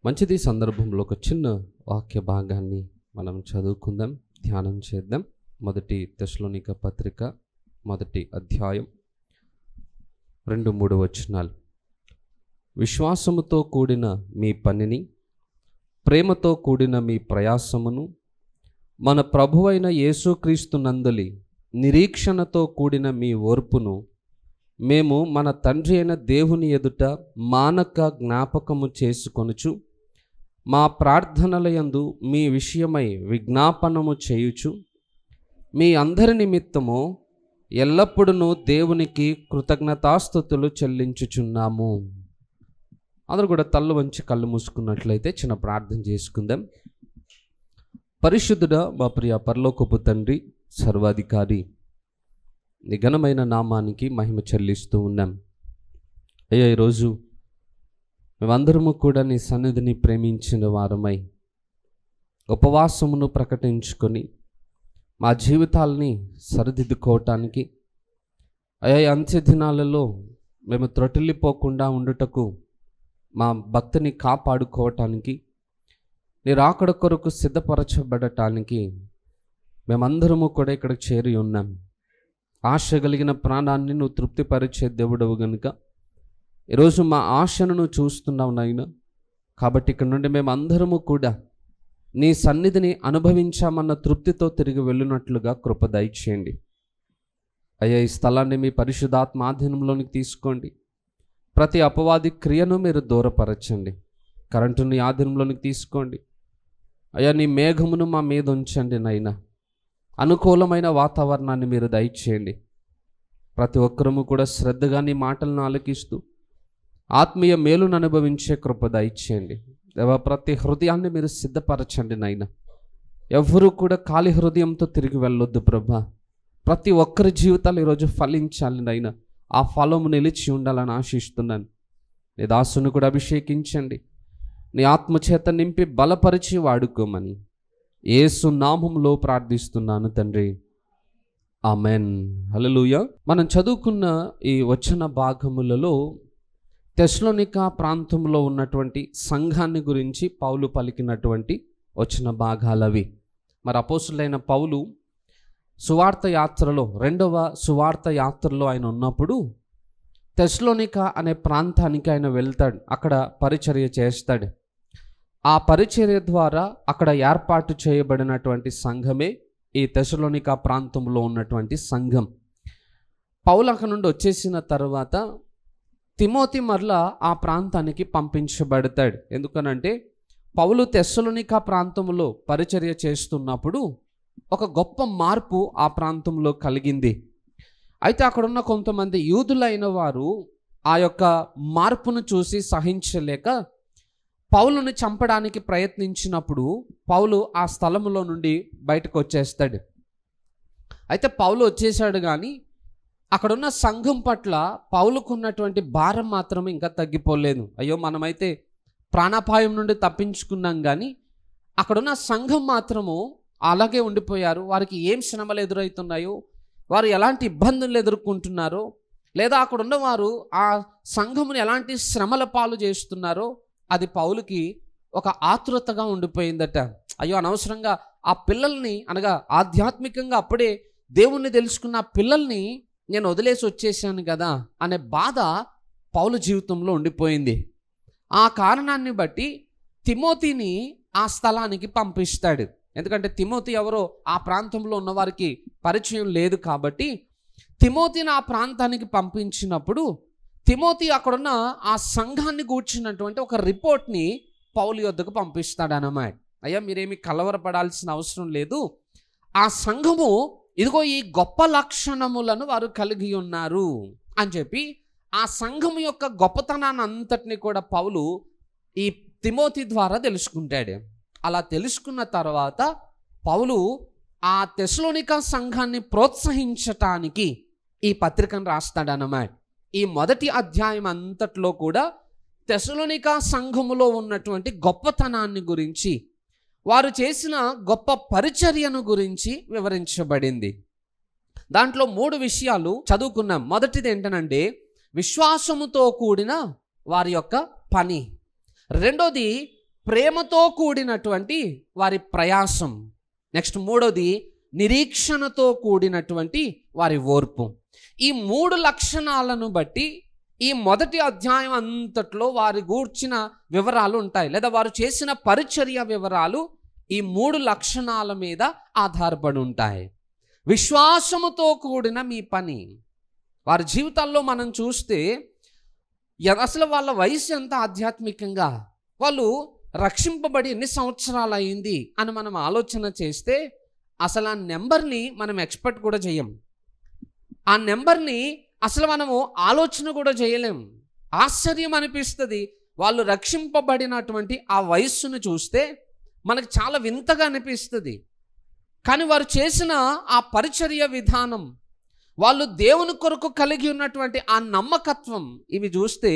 మంచిది. సందర్భంలో ఒక చిన్న వాక్య భాగాన్ని మనం చదువుకుందాం, ధ్యానం చేద్దాం. మొదటి తెస్సలోనిక పత్రిక 1వ అధ్యాయం 2-3 వచనాలు. విశ్వాసముతో కూడిన మీ పనిని, ప్రేమతో కూడిన మీ ప్రయాసమును, మన ప్రభువైన యేసుక్రీస్తు నందలి నిరీక్షణతో కూడిన మీ ఓర్పును మేము మన తండ్రి అయిన దేవుని ఎదుట మానక జ్ఞాపకము చేసుకొనుచు, మా ప్రార్థనలయందు మీ విషయమై విజ్ఞాపనము చేయుచు, మీ అందరి నిమిత్తము ఎల్లప్పుడూ దేవునికి కృతజ్ఞతాస్తుతులు చెల్లించుచున్నాము. అందరూ కూడా తల్లు వంచి కళ్ళు మూసుకున్నట్లయితే చిన్న ప్రార్థన చేసుకుందాం. పరిశుద్ధుడా మా ప్రియ పరలోకపు తండ్రి, సర్వాధికారి, నీ ఘనమైన నామానికి మహిమ చెల్లిస్తూ ఉన్నాం. అయ్యా, ఈరోజు మేమందరము కూడా నీ సన్నిధిని ప్రేమించిన వారమై ఉపవాసమును ప్రకటించుకొని మా జీవితాలని సరిదిద్దుకోవటానికి, అయ్యా అంత్య దినాలలో మేము త్రొటిల్లిపోకుండా ఉండుటకు, మా భక్తిని కాపాడుకోవటానికి, నీ రాకడ కొరకు సిద్ధపరచబడటానికి మేమందరము కూడా ఇక్కడికి చేరి ఉన్నాం. ఆశ కలిగిన ప్రాణాన్ని నువ్వు తృప్తిపరిచే దేవుడవు గనుక ఈరోజు మా ఆశను నువ్వు చూస్తున్నావు నాయన. కాబట్టి ఇక్కడ నుండి మేమందరము కూడా నీ సన్నిధిని అనుభవించామన్న తృప్తితో తిరిగి వెళ్ళినట్లుగా కృప దయచేయండి. అయ్యా, ఈ స్థలాన్ని మీ పరిశుద్ధాత్మ ఆధీనంలోనికి తీసుకోండి. ప్రతి అపవాది క్రియను మీరు దూరపరచండి. కరెంటుని ఆధీనంలోనికి తీసుకోండి. అయ్యా, నీ మేఘమును మా మీద ఉంచండి నాయన. అనుకూలమైన వాతావరణాన్ని మీరు దయచేయండి. ప్రతి ఒక్కరము కూడా శ్రద్ధగా నీ మాటలను ఆలకిస్తూ ఆత్మీయ మేలును అనుభవించే కృప దయచేయండి. దేవా, ప్రతి హృదయాన్ని మీరు సిద్ధపరచండి నాయన. ఎవరు కూడా ఖాళీ హృదయంతో తిరిగి వెళ్ళొద్దు ప్రభా. ప్రతి ఒక్కరి జీవితాలు ఈరోజు ఫలించాలి నాయన. ఆ ఫలము నిలిచి ఉండాలని ఆశిస్తున్నాను. నీ దాసును కూడా అభిషేకించండి. నీ ఆత్మచేత నింపి బలపరిచి వాడుకోమని యేసు నామములో ప్రార్థిస్తున్నాను తండ్రి, ఆమెన్. హల్లెలూయా. మనం చదువుకున్న ఈ వచన భాగములలో తెస్సలోనిక ప్రాంతంలో ఉన్నటువంటి సంఘాన్ని గురించి పౌలు పలికినటువంటి వచన భాగాలవి. మరి అపోస్తులైన పౌలు సువార్త యాత్రలో, 2వ సువార్త యాత్రలో ఆయన ఉన్నప్పుడు తెస్సలోనిక అనే ప్రాంతానికి ఆయన వెళ్తాడు. అక్కడ పరిచర్య చేస్తాడు. ఆ పరిచర్య ద్వారా అక్కడ ఏర్పాటు చేయబడినటువంటి సంఘమే ఈ తెస్సలోనిక ప్రాంతంలో ఉన్నటువంటి సంఘం. పౌలు అక్కడ నుండి వచ్చేసిన తర్వాత తిమోతి మరలా ఆ ప్రాంతానికి పంపించబడతాడు. ఎందుకనంటే పౌలు తెస్సలోనిక ప్రాంతంలో పరిచర్య చేస్తున్నప్పుడు ఒక గొప్ప మార్పు ఆ ప్రాంతంలో కలిగింది. అయితే అక్కడున్న కొంతమంది యూదులైన వారు ఆ యొక్క మార్పును చూసి సహించలేక పౌలుని చంపడానికి ప్రయత్నించినప్పుడు పౌలు ఆ స్థలములో నుండి బయటకు వచ్చేస్తాడు. అయితే పౌలు వచ్చేసాడు, కానీ అక్కడున్న సంఘం పట్ల పౌలుకున్నటువంటి భారం మాత్రం ఇంకా తగ్గిపోలేదు. అయ్యో, మనమైతే ప్రాణాపాయం నుండి తప్పించుకున్నాం, కానీ అక్కడున్న సంఘం మాత్రము అలాగే ఉండిపోయారు. వారికి ఏం శ్రమలు ఎదురవుతున్నాయో, వారు ఎలాంటి ఇబ్బందులు ఎదుర్కొంటున్నారో, లేదా అక్కడున్న వారు ఆ సంఘమును ఎలాంటి శ్రమల పాలు చేస్తున్నారో అది పౌలుకి ఒక ఆతృతగా ఉండిపోయిందట. అయ్యో, అనవసరంగా ఆ పిల్లల్ని, అనగా ఆధ్యాత్మికంగా అప్పుడే దేవుణ్ణి తెలుసుకున్న పిల్లల్ని నేను వదిలేసి వచ్చేసాను కదా అనే బాధ పౌలు జీవితంలో ఉండిపోయింది. ఆ కారణాన్ని బట్టి తిమోతిని ఆ స్థలానికి పంపిస్తాడు. ఎందుకంటే తిమోతి ఎవరో ఆ ప్రాంతంలో ఉన్నవారికి పరిచయం లేదు కాబట్టి తిమోతిని ఆ ప్రాంతానికి పంపించినప్పుడు తిమోతి అక్కడున్న ఆ సంఘాన్ని గూర్చినటువంటి ఒక రిపోర్ట్ని పౌలు యొద్దకు పంపిస్తాడన్నమాట. అయ్యా, మీరేమి కలవరపడాల్సిన అవసరం లేదు. ఆ సంఘము ఇదిగో ఈ గొప్ప లక్షణములను వారు కలిగి ఉన్నారు అని చెప్పి ఆ సంఘము యొక్క గొప్పతనాన్ని అంతటిని కూడా పౌలు ఈ తిమోతి ద్వారా తెలుసుకుంటాడు. అలా తెలుసుకున్న తర్వాత పౌలు ఆ తెస్సలోనిక సంఘాన్ని ప్రోత్సహించటానికి ఈ పత్రికను రాస్తాడన్నమాట. ఈ మొదటి అధ్యాయం అంతట్లో కూడా తెస్సలోనిక సంఘములో ఉన్నటువంటి గొప్పతనాన్ని గురించి, వారు చేసిన గొప్ప పరిచర్యను గురించి వివరించబడింది. దాంట్లో 3 విషయాలు చదువుకున్నాం. మొదటిది ఏంటనంటే విశ్వాసముతో కూడిన వారి యొక్క పని. రెండోది ప్రేమతో కూడినటువంటి వారి ప్రయాసం. నెక్స్ట్ మూడోది నిరీక్షణతో కూడినటువంటి వారి ఓర్పు. ఈ 3 లక్షణాలను బట్టి ఈ మొదటి అధ్యాయం అంతట్లో వారి గూర్చిన వివరాలు ఉంటాయి, లేదా వారు చేసిన పరిచర్య వివరాలు ఈ 3 లక్షణాల మీద ఆధారపడి ఉంటాయి. విశ్వాసముతో కూడిన మీ పని. వారి జీవితాల్లో మనం చూస్తే అసలు వాళ్ళ వయసు ఎంత ఆధ్యాత్మికంగా, వాళ్ళు రక్షింపబడి ఎన్ని సంవత్సరాలు అయింది అని మనం ఆలోచన చేస్తే అసలు ఆ నెంబర్ని మనం ఎక్స్పెక్ట్ కూడా చేయం. ఆ నెంబర్ని అసలు మనము ఆలోచన కూడా చేయలేం. ఆశ్చర్యం అనిపిస్తుంది. వాళ్ళు రక్షింపబడినటువంటి ఆ వయస్సును చూస్తే మనకు చాలా వింతగా అనిపిస్తుంది. కానీ వారు చేసిన ఆ పరిచర్య విధానం, వాళ్ళు దేవుని కొరకు కలిగి ఉన్నటువంటి ఆ నమ్మకత్వం, ఇవి చూస్తే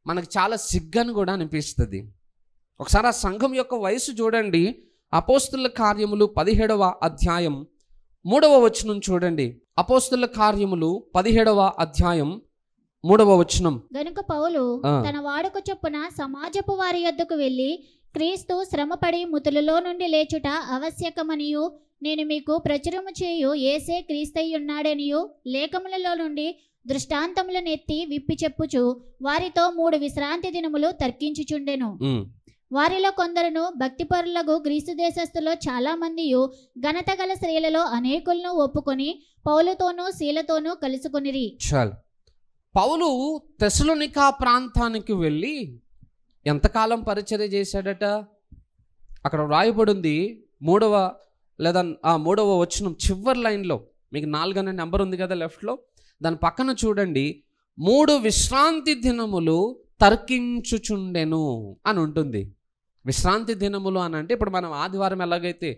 మనకు చాలా సిగ్గని కూడా అనిపిస్తుంది. ఒకసారి ఆ సంఘం యొక్క వయసు చూడండి. అపోస్తుల కార్యములు 17వ అధ్యాయం 3వ వచనం చూడండి. అపోస్తుల కార్యములు 17వ అధ్యాయం 3వ వచనం. గనుక పౌలు తన వాడుక చొప్పున సమాజపు వారి యొద్దకు వెళ్ళి, క్రీస్తు శ్రమపడి మృతులలో నుండి లేచుట ఆవశ్యకమనియు, నేను మీకు ప్రచురము చేయు యేసే క్రీస్తయ్యున్నాడనియు లేఖములలో నుండి దృష్టాంతములను ఎత్తి విప్పి చెప్పుచు వారితో 3 విశ్రాంతి దినములు తర్కించుచుండెను. వారిలో కొందరును భక్తిపరులకు గ్రీసు దేశస్థులో చాలా మందియు ఘనత గల స్త్రీలలో అనేకులను ఒప్పుకొని పౌలుతోనూ శీలతోనూ కలుసుకొనిరి. చాలు. పౌలు తెసలోనికా ప్రాంతానికి వెళ్ళి ఎంతకాలం పరిచర్య చేశాడట? అక్కడ వ్రాయబడింది 3వ వచనం చివరి లైన్లో. మీకు 4 అనే నెంబర్ ఉంది కదా లెఫ్ట్లో, దాని పక్కన చూడండి. 3 విశ్రాంతి దినములు తర్కించుచుండెను అని ఉంటుంది. విశ్రాంతి దినములు అని అంటే ఇప్పుడు మనం ఆదివారం ఎలాగైతే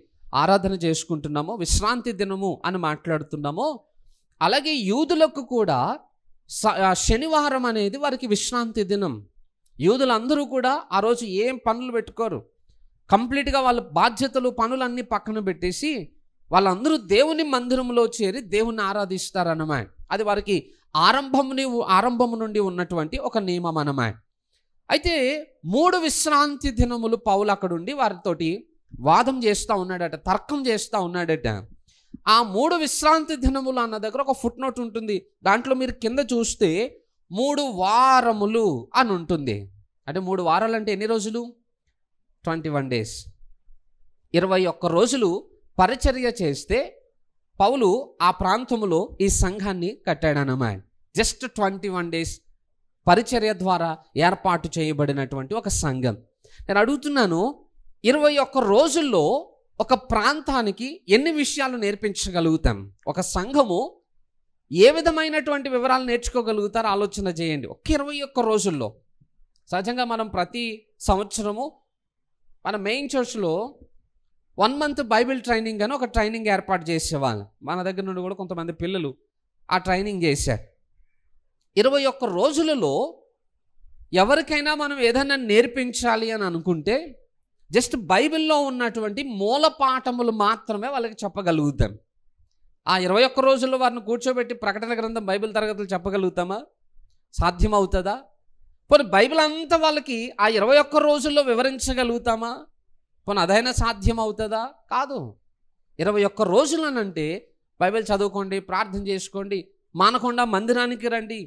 ఆరాధన చేసుకుంటున్నామో విశ్రాంతి దినము అని మాట్లాడుతున్నామో, అలాగే యూదులకు కూడా శనివారం అనేది వారికి విశ్రాంతి దినం. యూదులందరూ కూడా ఆ రోజు ఏం పనులు పెట్టుకోరు. కంప్లీట్గా వాళ్ళ బాధ్యతలు పనులన్నీ పక్కన పెట్టేసి వాళ్ళందరూ దేవుని మందిరంలో చేరి దేవుని ఆరాధిస్తారన్నమాట. అది వారికి ఆరంభము నుండి ఉన్నటువంటి ఒక నియమం అన్నమాట. అయితే 3 విశ్రాంతి దినములు పౌలు అక్కడుండి వారితోటి వాదం చేస్తూ ఉన్నాడట, తర్కం చేస్తూ ఉన్నాడట. ఆ 3 విశ్రాంతి దినములు అన్న దగ్గర ఒక ఫుట్ నోట్ ఉంటుంది. దాంట్లో మీరు కింద చూస్తే 3 వారములు అని ఉంటుంది. అంటే 3 వారాలు అంటే ఎన్ని రోజులు? 21 days. 21 రోజులు పరిచర్య చేస్తే పౌలు ఆ ప్రాంతంలో ఈ సంఘాన్ని కట్టాడన్నమాట. జస్ట్ 21 days పరిచర్య ద్వారా ఏర్పాటు చేయబడినటువంటి ఒక సంఘం. నేను అడుగుతున్నాను, 21 రోజుల్లో ఒక ప్రాంతానికి ఎన్ని విషయాలు నేర్పించగలుగుతాం? ఒక సంఘము ఏ విధమైనటువంటి వివరాలు నేర్చుకోగలుగుతారో ఆలోచన చేయండి. ఒక 21 రోజుల్లో. సహజంగా మనం ప్రతి సంవత్సరము మన మెయిన్ చర్చ్లో 1 month బైబిల్ ట్రైనింగ్ అని ఒక ట్రైనింగ్ ఏర్పాటు చేసేవాళ్ళు. మన దగ్గర నుండి కూడా కొంతమంది పిల్లలు ఆ ట్రైనింగ్ చేశారు. 21 రోజులలో ఎవరికైనా మనం ఏదైనా నేర్పించాలి అని అనుకుంటే జస్ట్ బైబిల్లో ఉన్నటువంటి మూల పాఠములు మాత్రమే వాళ్ళకి చెప్పగలుగుతాం. ఆ 21 రోజుల్లో వారిని కూర్చోబెట్టి ప్రకటన గ్రంథం బైబిల్ తరగతులు చెప్పగలుగుతామా? సాధ్యమవుతుందా? పోనీ బైబిల్ అంతా వాళ్ళకి ఆ 21 రోజుల్లో వివరించగలుగుతామా? పోనీ అదైనా సాధ్యం అవుతుందా? కాదు. 21 రోజులనంటే బైబిల్ చదువుకోండి, ప్రార్థన చేసుకోండి, మానకుండా మందిరానికి రండి,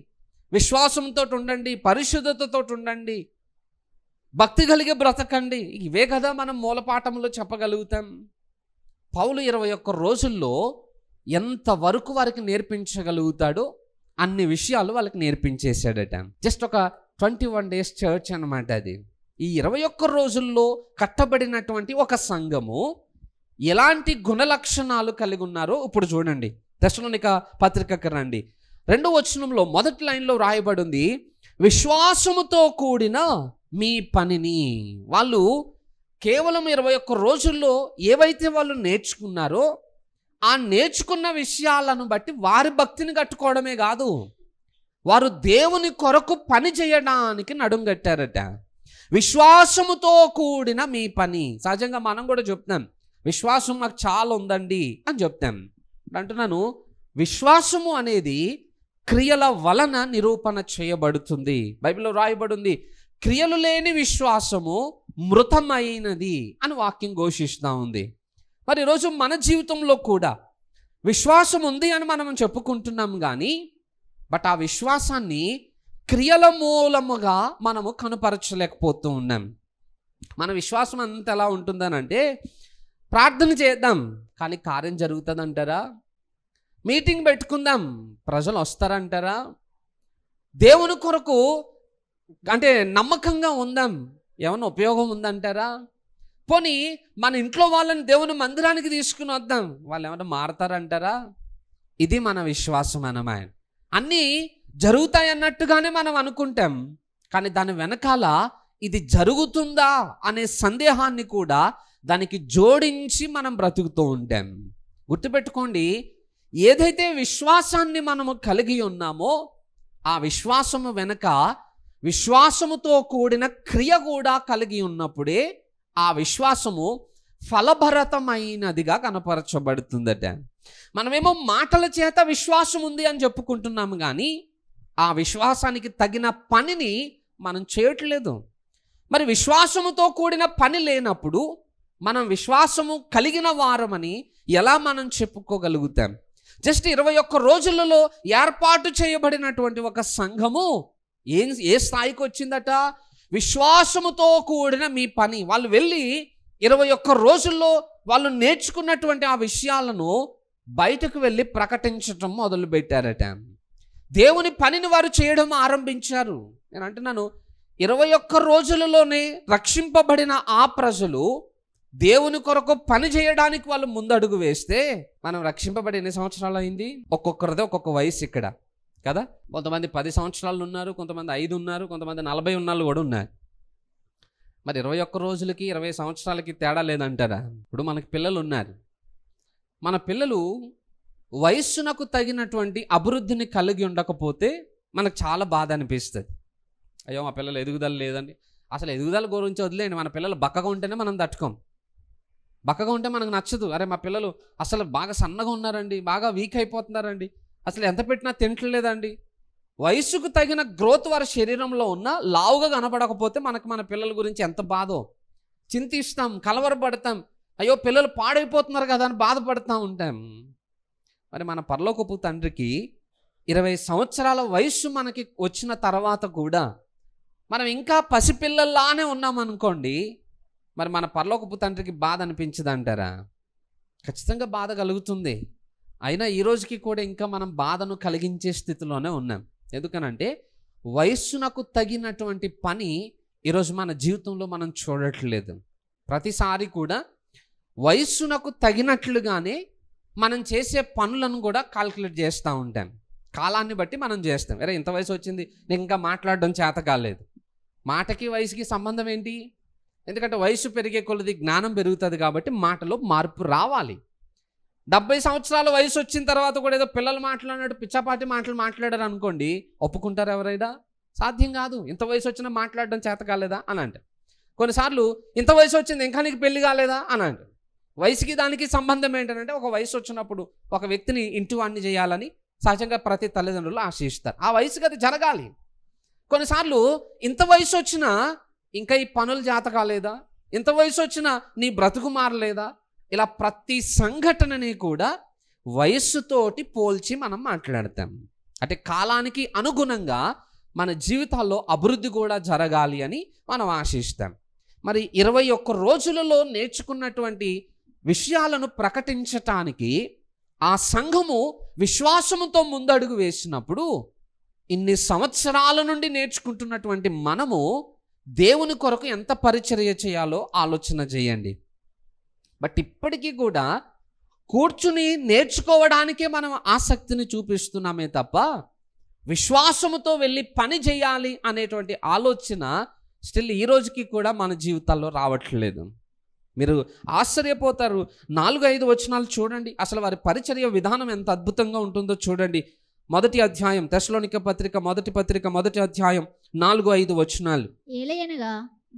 విశ్వాసంతో ఉండండి, పరిశుద్ధతతో ఉండండి, భక్తి కలిగి బ్రతకండి. ఇవే కదా మనం మూలపాఠంలో చెప్పగలుగుతాం. పౌలు 21 రోజుల్లో ఎంతవరకు వారికి నేర్పించగలుగుతాడో అన్ని విషయాలు వాళ్ళకి నేర్పించేశాడట. జస్ట్ ఒక 21 days చర్చ్ అన్నమాట అది. ఈ 21 రోజుల్లో కట్టబడినటువంటి ఒక సంఘము ఎలాంటి గుణలక్షణాలు కలిగి ఉన్నారో ఇప్పుడు చూడండి. తెస్సలోనిక పత్రికకి రండి. 2వ వచనంలో మొదటి లైన్లో రాయబడి ఉంది, విశ్వాసముతో కూడిన మీ పనిని. వాళ్ళు కేవలం 21 రోజుల్లో ఏవైతే వాళ్ళు నేర్చుకున్నారో ఆ నేర్చుకున్న విషయాలను బట్టి వారి భక్తిని కట్టుకోవడమే కాదు, వారు దేవుని కొరకు పని చేయడానికి నడుం కట్టారట. విశ్వాసముతో కూడిన మీ పని. సహజంగా మనం కూడా చెప్తాం, విశ్వాసం మాకు చాలా ఉందండి అని చెప్తాం. అంటున్నాను, విశ్వాసము అనేది క్రియల వలన నిరూపణ చేయబడుతుంది. బైబిల్లో రాయబడింది, క్రియలు లేని విశ్వాసము మృతమైనది అని వాక్యం ఘోషిస్తూ ఉంది. మరి ఈరోజు మన జీవితంలో కూడా విశ్వాసం ఉంది అని మనం చెప్పుకుంటున్నాం కానీ బట్ ఆ విశ్వాసాన్ని క్రియల మూలముగా మనము కనుపరచలేకపోతూ ఉన్నాం. మన విశ్వాసం అంత ఎలా ఉంటుందనంటే ప్రార్థన చేద్దాం కానీ కార్యం జరుగుతుంది అంటారా? మీటింగ్ పెట్టుకుందాం ప్రజలు వస్తారంటారా? దేవుని కొరకు అంటే నమ్మకంగా ఉందాం ఏమన్నా ఉపయోగం ఉందంటారా? పోనీ మన ఇంట్లో వాళ్ళని దేవుని మందిరానికి తీసుకుని వద్దాం వాళ్ళు ఏమన్నా మారతారంటారా? ఇది మన విశ్వాసం అన్నమాట. అన్నీ జరుగుతాయి అన్నట్టుగానే మనం అనుకుంటాం కానీ దాని వెనకాల ఇది జరుగుతుందా అనే సందేహాన్ని కూడా దానికి జోడించి మనం బ్రతుకుతూ ఉంటాం. గుర్తుపెట్టుకోండి, ఏదైతే విశ్వాసాన్ని మనము కలిగి ఉన్నామో ఆ విశ్వాసము వెనక విశ్వాసముతో కూడిన క్రియ కూడా కలిగి ఉన్నప్పుడే ఆ విశ్వాసము ఫలభరితమైనదిగా కనపరచబడుతుందట. మనమేమో మాటల చేత విశ్వాసం ఉంది అని చెప్పుకుంటున్నాము కానీ ఆ విశ్వాసానికి తగిన పనిని మనం చేయట్లేదు. మరి విశ్వాసముతో కూడిన పని లేనప్పుడు మనం విశ్వాసము కలిగిన వారమని ఎలా మనం చెప్పుకోగలుగుతాం? జస్ట్ 21 రోజులలో ఏర్పాటు చేయబడినటువంటి ఒక సంఘము ఏ స్థాయికి వచ్చిందట? విశ్వాసముతో కూడిన మీ పని. వాళ్ళు వెళ్ళి 21 రోజుల్లో వాళ్ళు నేర్చుకున్నటువంటి ఆ విషయాలను బయటకు వెళ్ళి ప్రకటించటం మొదలుపెట్టారట. దేవుని పనిని వారు చేయడం ఆరంభించారు. నేను అంటున్నాను 21 రోజులలోనే రక్షింపబడిన ఆ ప్రజలు దేవుని కొరకు పని చేయడానికి వాళ్ళు ముందడుగు వేస్తే మనం రక్షింపబడి ఎన్ని సంవత్సరాలు అయింది? ఒక్కొక్కరిదే ఒక్కొక్క వయసు ఇక్కడ కదా. కొంతమంది 10 సంవత్సరాలు ఉన్నారు, కొంతమంది 5 ఉన్నారు, కొంతమంది 40 ఉన్నాళ్ళు కూడా ఉన్నారు. మరి 21 రోజులకి 20 సంవత్సరాలకి తేడా లేదంటారా? ఇప్పుడు మనకి పిల్లలు ఉన్నారు. మన పిల్లలు వయస్సునకు తగినటువంటి అభివృద్ధిని కలిగి ఉండకపోతే మనకు చాలా బాధ అనిపిస్తుంది. అయ్యో మా పిల్లలు ఎదుగుదల లేదండి. అసలు ఎదుగుదల గురించి వదిలేండి, మన పిల్లలు బక్కగా ఉంటేనే మనం తట్టుకోం. బక్కగా ఉంటే మనకు నచ్చదు. అరే మా పిల్లలు అసలు బాగా సన్నగా ఉన్నారండి, బాగా వీక్ అయిపోతున్నారండి, అసలు ఎంత పెట్టినా తింటలేదండి. వయసుకు తగిన గ్రోత్ వారి శరీరంలో ఉన్న లావుగా కనపడకపోతే మనకు మన పిల్లల గురించి ఎంత బాధో చింతిస్తాం, కలవరపడతాం. అయ్యో పిల్లలు పాడైపోతున్నారు కదా అని బాధపడుతూ ఉంటాం. మరి మన పరలోకపు తండ్రికి 20 సంవత్సరాల వయస్సు మనకి వచ్చిన తర్వాత కూడా మనం ఇంకా పసిపిల్లల్లానే ఉన్నామనుకోండి, మరి మన పరలోకపు తండ్రికి బాధ అనిపించదంటారా? ఖచ్చితంగా బాధ కలుగుతుంది. అయినా ఈ రోజుకి కూడా ఇంకా మనం బాధను కలిగించే స్థితిలోనే ఉన్నాం. ఎందుకనంటే వయస్సునకు తగినటువంటి పని ఈరోజు మన జీవితంలో మనం చూడట్లేదు. ప్రతిసారి కూడా వయస్సునకు తగినట్లుగానే మనం చేసే పనులను కూడా కాల్కులేట్ చేస్తూ ఉంటాం. కాలాన్ని బట్టి మనం చేస్తాం. అరే ఇంత వయసు వచ్చింది, నీకు ఇంకా మాట్లాడడం చేత కాలేదు. మాటకి వయసుకి సంబంధం ఏంటి? ఎందుకంటే వయసు పెరిగే కొలది జ్ఞానం పెరుగుతుంది కాబట్టి మాటలో మార్పు రావాలి. 70 సంవత్సరాల వయసు వచ్చిన తర్వాత కూడా ఏదో పిల్లలు మాట్లాడినట్టు పిచ్చాపాటి మాటలు మాట్లాడారు అనుకోండి, ఒప్పుకుంటారు ఎవరైనా? సాధ్యం కాదు. ఇంత వయసు వచ్చినా మాట్లాడడం చేత కాలేదా అని అంటారు. కొన్నిసార్లు ఇంత వయసు వచ్చింది ఇంకా నీకు పెళ్లి కాలేదా అని అంటారు. వయసుకి దానికి సంబంధం ఏంటంటే ఒక వయసు వచ్చినప్పుడు ఒక వ్యక్తిని ఇంటి వాడిని చేయాలని సహజంగా ప్రతి తల్లిదండ్రులు ఆశిస్తారు. ఆ వయసుకి అది జరగాలి. కొన్నిసార్లు ఇంత వయసు వచ్చినా ఇంకా ఈ పనులు చేత కాలేదా, ఇంత వయసు వచ్చినా నీ బ్రతుకు మారలేదా, ఇలా ప్రతి సంఘటనని కూడా వయస్సుతోటి పోల్చి మనం మాట్లాడతాం. అంటే కాలానికి అనుగుణంగా మన జీవితాల్లో అభివృద్ధి కూడా జరగాలి అని మనం ఆశిస్తాం. మరి 21 రోజులలో నేర్చుకున్నటువంటి విషయాలను ప్రకటించటానికి ఆ సంఘము విశ్వాసముతో ముందడుగు వేసినప్పుడు ఇన్ని సంవత్సరాల నుండి నేర్చుకుంటున్నటువంటి మనము దేవుని కొరకు ఎంత పరిచర్య చేయాలో ఆలోచన చేయండి. బట్ ఇప్పటికీ కూడా కూర్చుని నేర్చుకోవడానికే మనం ఆసక్తిని చూపిస్తున్నామే తప్ప విశ్వాసముతో వెళ్ళి పని చేయాలి అనేటువంటి ఆలోచన స్టిల్ ఈ రోజుకి కూడా మన జీవితాల్లో రావట్లేదు. మీరు ఆశ్చర్యపోతారు. 4-5 వచనాలు చూడండి, అసలు వారి పరిచర్య విధానం ఎంత అద్భుతంగా ఉంటుందో చూడండి. 1వ అధ్యాయం తెస్సలోనిక పత్రిక 1వ పత్రిక 1వ అధ్యాయం 4-5 వచనాలు. ఏలయనగా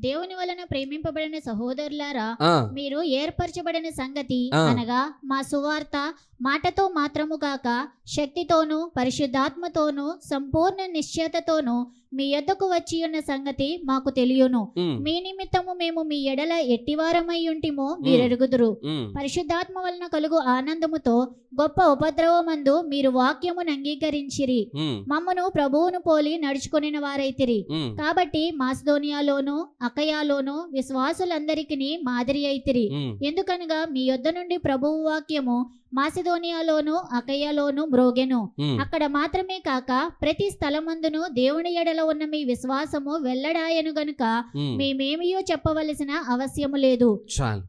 దేవుని వలన ప్రేమింపబడిన సహోదరులారా, మీరు ఏర్పరచబడిన సంగతి అనగా మా సువార్త మాటతో మాత్రము కాక శక్తితోనూ పరిశుద్ధాత్మతోనూ సంపూర్ణ నిశ్చయతతోనూ మీ యొద్దకు వచ్చి ఉన్న సంగతి మాకు తెలియను. మీ నిమిత్తము మేము మీ ఎడల ఎట్టివారమై ఉంటిమో మీరెరుగుదురు. పరిశుద్ధాత్మ వలన కలుగు ఆనందముతో గొప్ప ఉపద్రవమందు మీరు వాక్యమును అంగీకరించిరి. మమ్మను ప్రభువును పోలి నడుచుకొనిన వారైతిరి. కాబట్టి మాసిదోనియాలోను అకయాలోను విశ్వాసులందరికీ మాదిరి అయితిరి. ఎందుకనగా మీ యొద్ద నుండి ప్రభువు వాక్యము మాసిదోనియాలోను అకయాలోను మ్రోగెను. అక్కడ మాత్రమే కాక ప్రతి స్థలమందును దేవుని ఎడల ఉన్న మీ విశ్వాసము వెల్లడాయను గనుక మేమేమియో చెప్పవలసిన అవశ్యము లేదు. చాలు.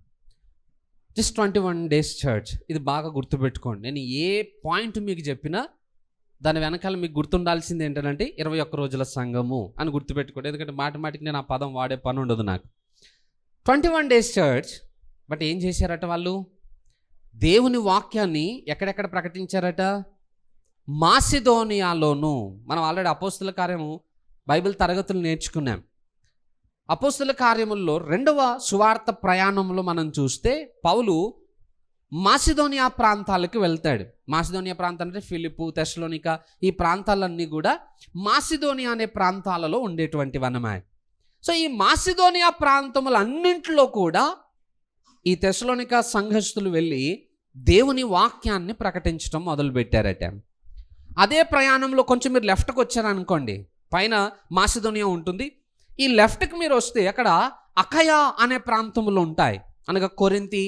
జస్ట్ 21 days చర్చ్, ఇది బాగా గుర్తుపెట్టుకోండి. నేను ఏ పాయింట్ మీకు చెప్పినా దాని వెనకాల మీకు గుర్తుండాల్సింది ఏంటంటే 21 రోజుల సంఘము అని గుర్తుపెట్టుకోండి. ఎందుకంటే మాటికి నేను ఆ పదం వాడే పని ఉండదు నాకు. 21 days చర్చ్. బట్ ఏం చేశారట వాళ్ళు? దేవుని వాక్యాన్ని ఎక్కడెక్కడ ప్రకటించారట? మాసిదోనియాలోను. మనం ఆల్రెడీ అపోస్తుల కార్యము బైబిల్ తరగతులు నేర్చుకున్నాం. అపోస్తుల కార్యముల్లో 2వ సువార్త ప్రయాణంలో మనం చూస్తే పౌలు మాసిదోనియా ప్రాంతాలకు వెళ్తాడు. మాసిదోనియా ప్రాంతం అంటే ఫిలిప్పు, తెస్సలోనిక, ఈ ప్రాంతాలన్నీ కూడా మాసిదోనియా అనే ప్రాంతాలలో ఉండేటువంటివి అన్నమాట. సో ఈ మాసిదోనియా ప్రాంతములన్నింటిలో కూడా ఈ తెస్సలోనిక సంఘస్థులు వెళ్ళి దేవుని వాక్యాన్ని ప్రకటించడం మొదలుపెట్టారట. అదే ప్రయాణంలో కొంచెం మీరు లెఫ్ట్కి వచ్చారనుకోండి, పైన మాసిదోనియా ఉంటుంది. ఈ లెఫ్ట్కి మీరు వస్తే అక్కడ అకయా అనే ప్రాంతంలో ఉంటాయి. అనగా కొరింథీ,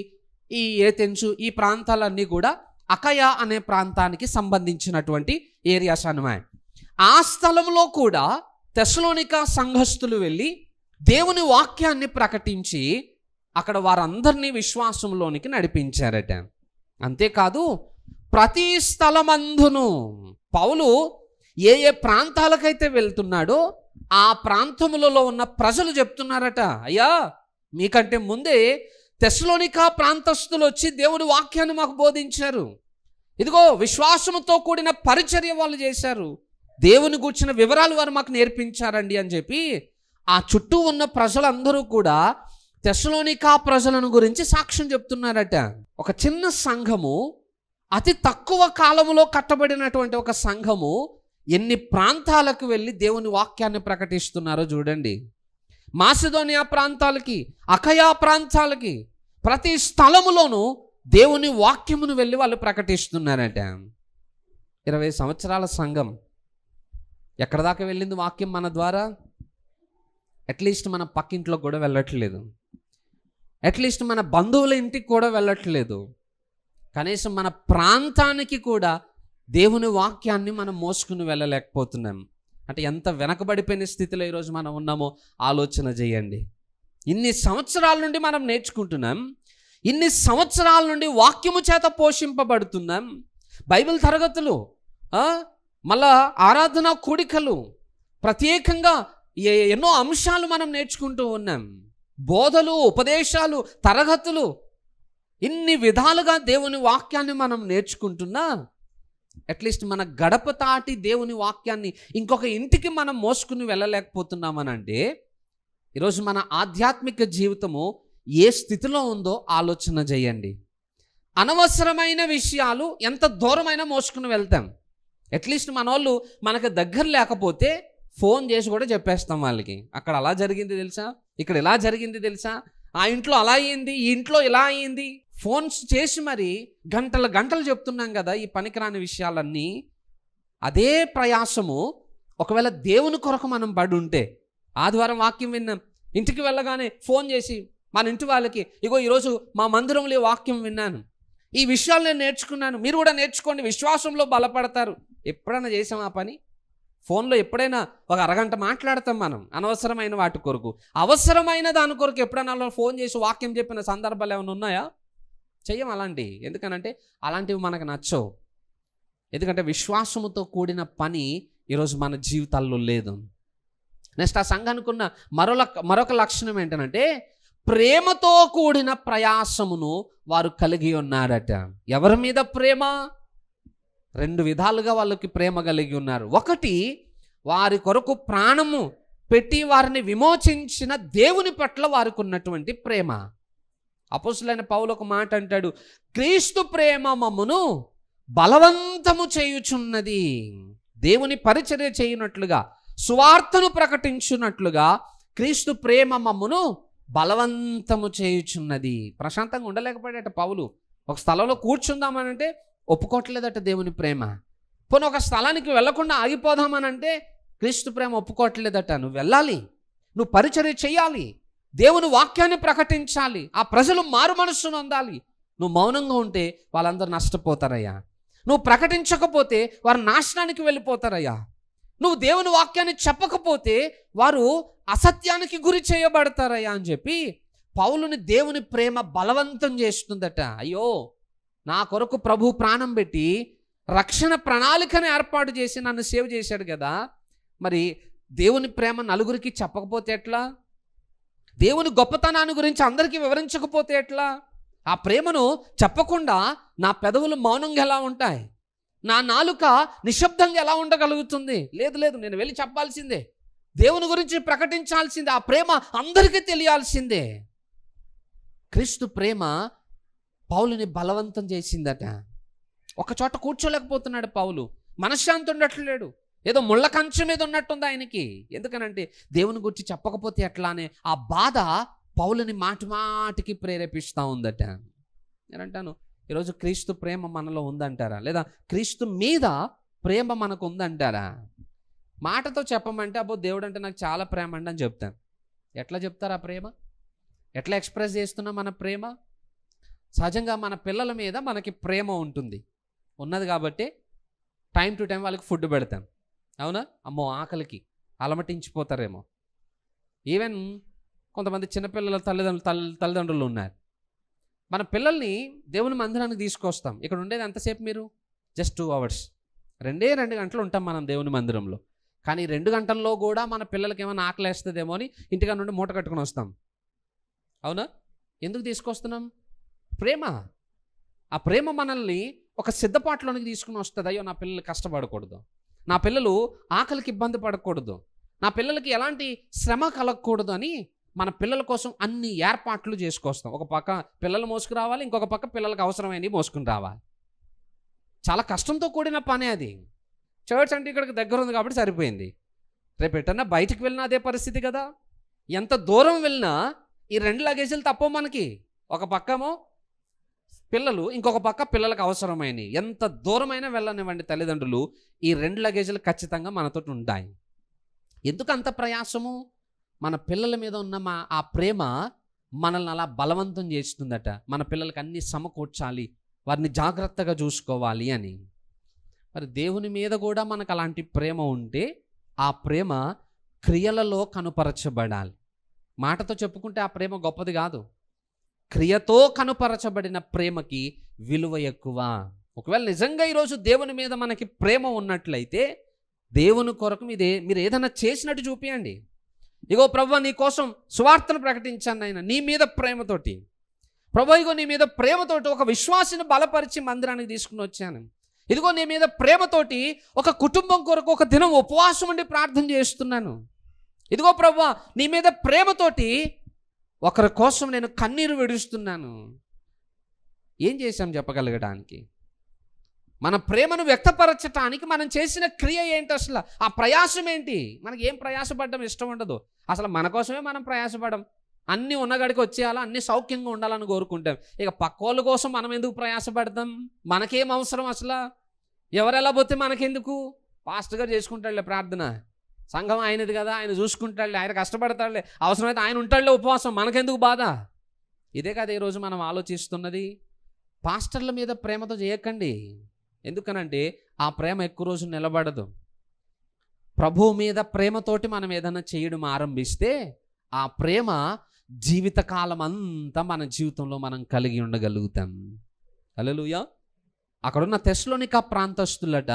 ఈ ఏథెన్సు, ఈ ప్రాంతాలన్నీ కూడా అకయా అనే ప్రాంతానికి సంబంధించినటువంటి ఏరియాస్ అన్నమాట. ఆ స్థలంలో కూడా తెస్సలోనిక సంఘస్థులు వెళ్ళి దేవుని వాక్యాన్ని ప్రకటించి అక్కడ వారందరినీ విశ్వాసంలోనికి నడిపించారట. అంతేకాదు ప్రతి స్థలమందును పౌలు ఏ ఏ ప్రాంతాలకైతే వెళ్తున్నాడో ఆ ప్రాంతములలో ఉన్న ప్రజలు చెప్తున్నారట, అయ్యా మీకంటే ముందే తెస్సలోనిక ప్రాంతస్తులు వచ్చి దేవుని వాక్యాన్ని మాకు బోధించారు. ఇదిగో విశ్వాసముతో కూడిన పరిచర్య వాళ్ళు చేశారు. దేవుని గూర్చిన వివరాలు వారు మాకు నేర్పించారండి అని చెప్పి ఆ చుట్టూ ఉన్న ప్రజలందరూ కూడా తెస్సలోనిక ప్రజలను గురించి సాక్ష్యం చెప్తున్నారట. ఒక చిన్న సంఘము, అతి తక్కువ కాలంలో కట్టబడినటువంటి ఒక సంఘము ఎన్ని ప్రాంతాలకు వెళ్ళి దేవుని వాక్యాన్ని ప్రకటిస్తున్నారో చూడండి. మాసిదోనియా ప్రాంతాలకి, అకయా ప్రాంతాలకి, ప్రతి స్థలములోనూ దేవుని వాక్యమును వెళ్ళి వాళ్ళు ప్రకటిస్తున్నారట. 20 సంవత్సరాల సంఘం ఎక్కడ దాకా వెళ్ళింది వాక్యం మన ద్వారా? అట్లీస్ట్ మన పక్కింట్లోకి కూడా వెళ్ళట్లేదు. అట్లీస్ట్ మన బంధువుల ఇంటికి కూడా వెళ్ళట్లేదు. కనీసం మన ప్రాంతానికి కూడా దేవుని వాక్యాన్ని మనం మోసుకుని వెళ్ళలేకపోతున్నాం. అంటే ఎంత వెనకబడిపోయిన స్థితిలో ఈరోజు మనం ఉన్నామో ఆలోచన చేయండి. ఇన్ని సంవత్సరాల నుండి మనం నేర్చుకుంటున్నాం, ఇన్ని సంవత్సరాల నుండి వాక్యము చేత పోషింపబడుతున్నాం. బైబిల్ తరగతులు, మళ్ళా ఆరాధన కూడికలు, ప్రత్యేకంగా ఎన్నో అంశాలు మనం నేర్చుకుంటూ ఉన్నాం. బోధలు, ఉపదేశాలు, తరగతులు, ఇన్ని విధాలుగా దేవుని వాక్యాన్ని మనం నేర్చుకుంటున్నా అట్లీస్ట్ మన గడప తాటి దేవుని వాక్యాన్ని ఇంకొక ఇంటికి మనం మోసుకుని వెళ్ళలేకపోతున్నామనంటే ఈరోజు మన ఆధ్యాత్మిక జీవితము ఏ స్థితిలో ఉందో ఆలోచన చేయండి. అనవసరమైన విషయాలు ఎంత దూరమైనా మోసుకుని వెళ్తాం. అట్లీస్ట్ మన వాళ్ళు మనకు దగ్గర లేకపోతే ఫోన్ చేసి కూడా చెప్పేస్తాం వాళ్ళకి, అక్కడ అలా జరిగింది తెలుసా, ఇక్కడ ఇలా జరిగింది తెలుసా, ఆ ఇంట్లో అలా అయ్యింది, ఈ ఇంట్లో ఇలా అయ్యింది. ఫోన్స్ చేసి మరి గంటలు చెప్తున్నాం కదా ఈ పనికిరాని విషయాలన్నీ. అదే ప్రయాసము ఒకవేళ దేవుని కొరకు మనం పడి ఉంటే, ఆదివారం వాక్యం విన్నాం, ఇంటికి వెళ్ళగానే ఫోన్ చేసి మన ఇంటి వాళ్ళకి, ఇగో ఈరోజు మా మందిరంలో వాక్యం విన్నాను, ఈ విషయాలు నేను నేర్చుకున్నాను, మీరు కూడా నేర్చుకోండి, విశ్వాసంలో బలపడతారు. ఎప్పుడైనా చేసాం ఆ పని? ఫోన్లో ఎప్పుడైనా ఒక అరగంట మాట్లాడతాం మనం అనవసరమైన వాటి కొరకు. అవసరమైన దాని కొరకు ఎప్పుడైనా ఫోన్ చేసి వాక్యం చెప్పిన సందర్భాలు ఏమైనా ఉన్నాయా? చెయ్యం అలాంటివి. ఎందుకనంటే అలాంటివి మనకు నచ్చవు. ఎందుకంటే విశ్వాసముతో కూడిన పని ఈరోజు మన జీవితాల్లో లేదు. నెక్స్ట్ ఆ సంఘానికి ఉన్న మరొక లక్షణం ఏంటంటే ప్రేమతో కూడిన ప్రయాసమును వారు కలిగి ఉన్నారట. ఎవరి మీద ప్రేమ? 2 విధాలుగా వాళ్ళకి ప్రేమ కలిగి ఉన్నారు. ఒకటి, వారి కొరకు ప్రాణము పెట్టి వారిని విమోచించిన దేవుని పట్ల వారికి ఉన్నటువంటి ప్రేమ. అపోస్తలుడైన పౌలు ఒక మాట అంటాడు, క్రీస్తు ప్రేమ మమ్మును బలవంతము చేయుచున్నది. దేవుని పరిచర్య చేయనట్లుగా, సువార్తను ప్రకటించున్నట్లుగా క్రీస్తు ప్రేమ మమ్మును బలవంతము చేయుచున్నది. ప్రశాంతంగా ఉండలేకపోయాడట పౌలు. ఒక స్థలంలో కూర్చుందామనంటే ఒప్పుకోవట్లేదట దేవుని ప్రేమ. పోనీ ఒక స్థలానికి వెళ్లకుండా ఆగిపోదామనంటే క్రీస్తు ప్రేమ ఒప్పుకోవట్లేదట. నువ్వు వెళ్ళాలి, నువ్వు పరిచర్య చేయాలి, దేవుని వాక్యాన్ని ప్రకటించాలి, ఆ ప్రజలు మారు మనస్సును అందాలి. నువ్వు మౌనంగా ఉంటే వాళ్ళందరూ నష్టపోతారయ్యా. నువ్వు ప్రకటించకపోతే వారు నాశనానికి వెళ్ళిపోతారయ్యా. నువ్వు దేవుని వాక్యాన్ని చెప్పకపోతే వారు అసత్యానికి గురి చేయబడతారయ్యా అని చెప్పి పౌలుని దేవుని ప్రేమ బలవంతం చేస్తుందట. అయ్యో, నా కొరకు ప్రభు ప్రాణం పెట్టి రక్షణ ప్రణాళికను ఏర్పాటు చేసి నన్ను సేవ్ చేశాడు కదా, మరి దేవుని ప్రేమ నలుగురికి చెప్పకపోతే ఎట్లా? దేవుని గొప్పతనాన్ని గురించి అందరికీ వివరించకపోతే ఎట్లా? ఆ ప్రేమను చెప్పకుండా నా పెదవులు మౌనంగా ఎలా ఉంటాయి? నా నాలుక నిశ్శబ్దంగా ఎలా ఉండగలుగుతుంది? లేదు లేదు, నేను వెళ్ళి చెప్పాల్సిందే, దేవుని గురించి ప్రకటించాల్సిందే, ఆ ప్రేమ అందరికీ తెలియాల్సిందే. క్రీస్తు ప్రేమ పౌలుని బలవంతం చేసిందట. ఒక చోట కూర్చోలేకపోతున్నాడు పౌలు, మనశ్శాంతి ఉండట్లేడు, ఏదో ముళ్ళ కంచె మీద ఉన్నట్టుంది ఆయనకి. ఎందుకనంటే దేవుని గురించి చెప్పకపోతే ఎట్లా అనే ఆ బాధ పౌలుని మాటి మాటికి ప్రేరేపిస్తూ ఉందట. నేనంటాను, ఈరోజు క్రీస్తు ప్రేమ మనలో ఉందంటారా? లేదా క్రీస్తు మీద ప్రేమ మనకు ఉందంటారా? మాటతో చెప్పమంటే అబ్బో దేవుడు అంటే నాకు చాలా ప్రేమ అండి అని చెప్తాను. ఎట్లా చెప్తారు ఆ ప్రేమ? ఎట్లా ఎక్స్ప్రెస్ చేస్తున్నాం మన ప్రేమ? సహజంగా మన పిల్లల మీద మనకి ప్రేమ ఉంటుంది, ఉన్నది కాబట్టి టైం టు టైం వాళ్ళకి ఫుడ్ పెడతాం, అవునా? అమ్మో ఆకలికి అలమటించిపోతారేమో. ఈవెన్ కొంతమంది చిన్నపిల్లల తల్లిదండ్రులు ఉన్నారు. మన పిల్లల్ని దేవుని మందిరానికి తీసుకొస్తాం. ఇక్కడ ఉండేది ఎంతసేపు? మీరు జస్ట్ 2 hours, 2 గంటలు ఉంటాం మనం దేవుని మందిరంలో. కానీ 2 గంటల్లో కూడా మన పిల్లలకి ఏమైనా ఆకలేస్తుందేమో అని ఇంటికా నుండి మూట కట్టుకుని వస్తాం, అవునా? ఎందుకు తీసుకొస్తున్నాం? ప్రేమ. ఆ ప్రేమ మనల్ని ఒక సిద్ధపాటులోనికి తీసుకుని వస్తుంది. అయ్యో, నా పిల్లలు కష్టపడకూడదు, నా పిల్లలు ఆకలికి ఇబ్బంది పడకూడదు, నా పిల్లలకి ఎలాంటి శ్రమ కలగకూడదు అని మన పిల్లల కోసం అన్ని ఏర్పాట్లు చేసుకొస్తాం. ఒక పక్క పిల్లలు మోసుకు రావాలి, ఇంకొక పక్క పిల్లలకు అవసరమైనవి మోసుకుని రావాలి. చాలా కష్టంతో కూడిన పనే అది. చర్చ్ అంటే ఇక్కడికి దగ్గర ఉంది కాబట్టి సరిపోయింది. రేపు ఎటన్నా బయటికి వెళ్ళినా అదే పరిస్థితి కదా. ఎంత దూరం వెళ్ళినా ఈ 2 లగేజీలు తప్ప మనకి. ఒక పక్కమో పిల్లలు, ఇంకొక పక్క పిల్లలకు అవసరమైనవి. ఎంత దూరమైనా వెళ్ళనివ్వండి తల్లిదండ్రులు, ఈ 2 లగేజీలు ఖచ్చితంగా మనతో ఉంటాయి. ఎందుకు అంత ప్రయాసము? మన పిల్లల మీద ఉన్న ఆ ప్రేమ మనల్ని అలా బలవంతం చేస్తుందట. మన పిల్లలకి అన్ని సమకూర్చాలి, వారిని జాగ్రత్తగా చూసుకోవాలి అని. మరి దేవుని మీద కూడా మనకు అలాంటి ప్రేమ ఉంటే ఆ ప్రేమ క్రియలలో కనుపరచబడాలి. మాటతో చెప్పుకుంటే ఆ ప్రేమ గొప్పది కాదు. క్రియతో కనుపరచబడిన ప్రేమకి విలువ ఎక్కువ. ఒకవేళ నిజంగా ఈరోజు దేవుని మీద మనకి ప్రేమ ఉన్నట్లయితే దేవుని కొరకు మీరు ఏదైనా చేసినట్టు చూపియండి. ఇగో ప్రభువా, నీ కోసం సువార్తను ప్రకటించాను నాయన, నీ మీద ప్రేమతోటి. ప్రభువా, ఇగో నీ మీద ప్రేమతోటి ఒక విశ్వాసిని బలపరిచి మందిరానికి తీసుకుని వచ్చాను. ఇదిగో నీ మీద ప్రేమతోటి ఒక కుటుంబం కొరకు ఒక దినం ఉపవాసం ఉండి ప్రార్థన చేస్తున్నాను. ఇదిగో ప్రభువా, నీ మీద ప్రేమతోటి ఒకరి కోసం నేను కన్నీరు విడుస్తున్నాను. ఏం చేశాం చెప్పగలగడానికి? మన ప్రేమను వ్యక్తపరచటానికి మనం చేసిన క్రియ ఏంటి? అసలు ఆ ప్రయాసం ఏంటి? మనకి ఏం ప్రయాసపడడం ఇష్టం ఉండదు. అసలు మన కోసమే మనం ప్రయాసపడం. అన్నీ ఉన్నగడికి వచ్చేయాలా, అన్నీ సౌఖ్యంగా ఉండాలని కోరుకుంటాం. ఇక పక్కోళ్ళ కోసం మనం ఎందుకు ప్రయాసపడతాం? మనకేం అవసరం అసలు? ఎవరెలా పోతే మనకెందుకు? పాస్టర్ గారు చేసుకుంటాడులే ప్రార్థన, సంఘం ఆయనది కదా, ఆయన చూసుకుంటాడులే, ఆయన కష్టపడతాడులే, అవసరమైతే ఆయన ఉంటాడులే ఉపవాసం, మనకెందుకు బాధ? ఇదే కదా ఈరోజు మనం ఆలోచిస్తున్నది. పాస్టర్ల మీద ప్రేమతో చేయకండి. ఎందుకనంటే ఆ ప్రేమ ఎక్కువ రోజు నిలబడదు. ప్రభువు మీద ప్రేమతోటి మనం ఏదైనా చేయడం ఆరంభిస్తే ఆ ప్రేమ జీవితకాలం అంతా మన జీవితంలో మనం కలిగి ఉండగలుగుతాం. హల్లెలూయా. అక్కడున్న తెస్సలోనిక ప్రాంతస్తులట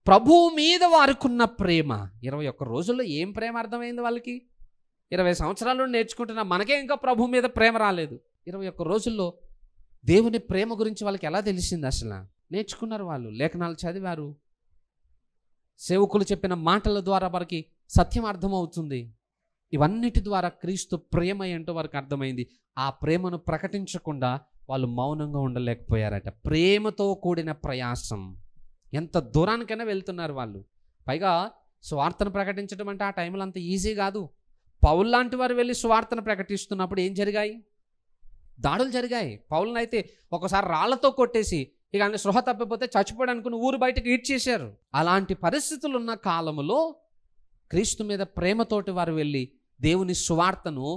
ప్రభువు మీద వారికున్న ప్రేమ 21 రోజుల్లో ఏం ప్రేమ అర్థమైంది వాళ్ళకి? 20 సంవత్సరాల నుండి నేర్చుకుంటున్నా, మనకే ఇంకా ప్రభు మీద ప్రేమ రాలేదు. 21 రోజుల్లో దేవుని ప్రేమ గురించి వాళ్ళకి ఎలా తెలిసింది? అసలు నేర్చుకున్నారు వాళ్ళు, లేఖనాలు చదివారు, సేవకులు చెప్పిన మాటల ద్వారా వారికి సత్యం అర్థమవుతుంది. ఇవన్నిటి ద్వారా క్రీస్తు ప్రేమ ఏంటో వారికి అర్థమైంది. ఆ ప్రేమను ప్రకటించకుండా వాళ్ళు మౌనంగా ఉండలేకపోయారట. ప్రేమతో కూడిన ప్రయాసం. ఎంత దూరానికైనా వెళ్తున్నారు వాళ్ళు. పైగా సువార్తను ప్రకటించడం అంటే ఆ టైంలో అంత ఈజీ కాదు. పౌలు లాంటి వారు వెళ్ళి సువార్తను ప్రకటిస్తున్నప్పుడు ఏం జరిగాయి? దాడులు జరిగాయి. పౌలునైతే ఒకసారి రాళ్లతో కొట్టేసి ఇక ఆయన సృహ తప్పిపోతే చచ్చిపోయాడు అనుకుని ఊరు బయటకు ఈడ్చేశారు. అలాంటి పరిస్థితులు ఉన్న కాలంలో క్రీస్తు మీద ప్రేమతోటి వారు వెళ్ళి దేవుని సువార్తను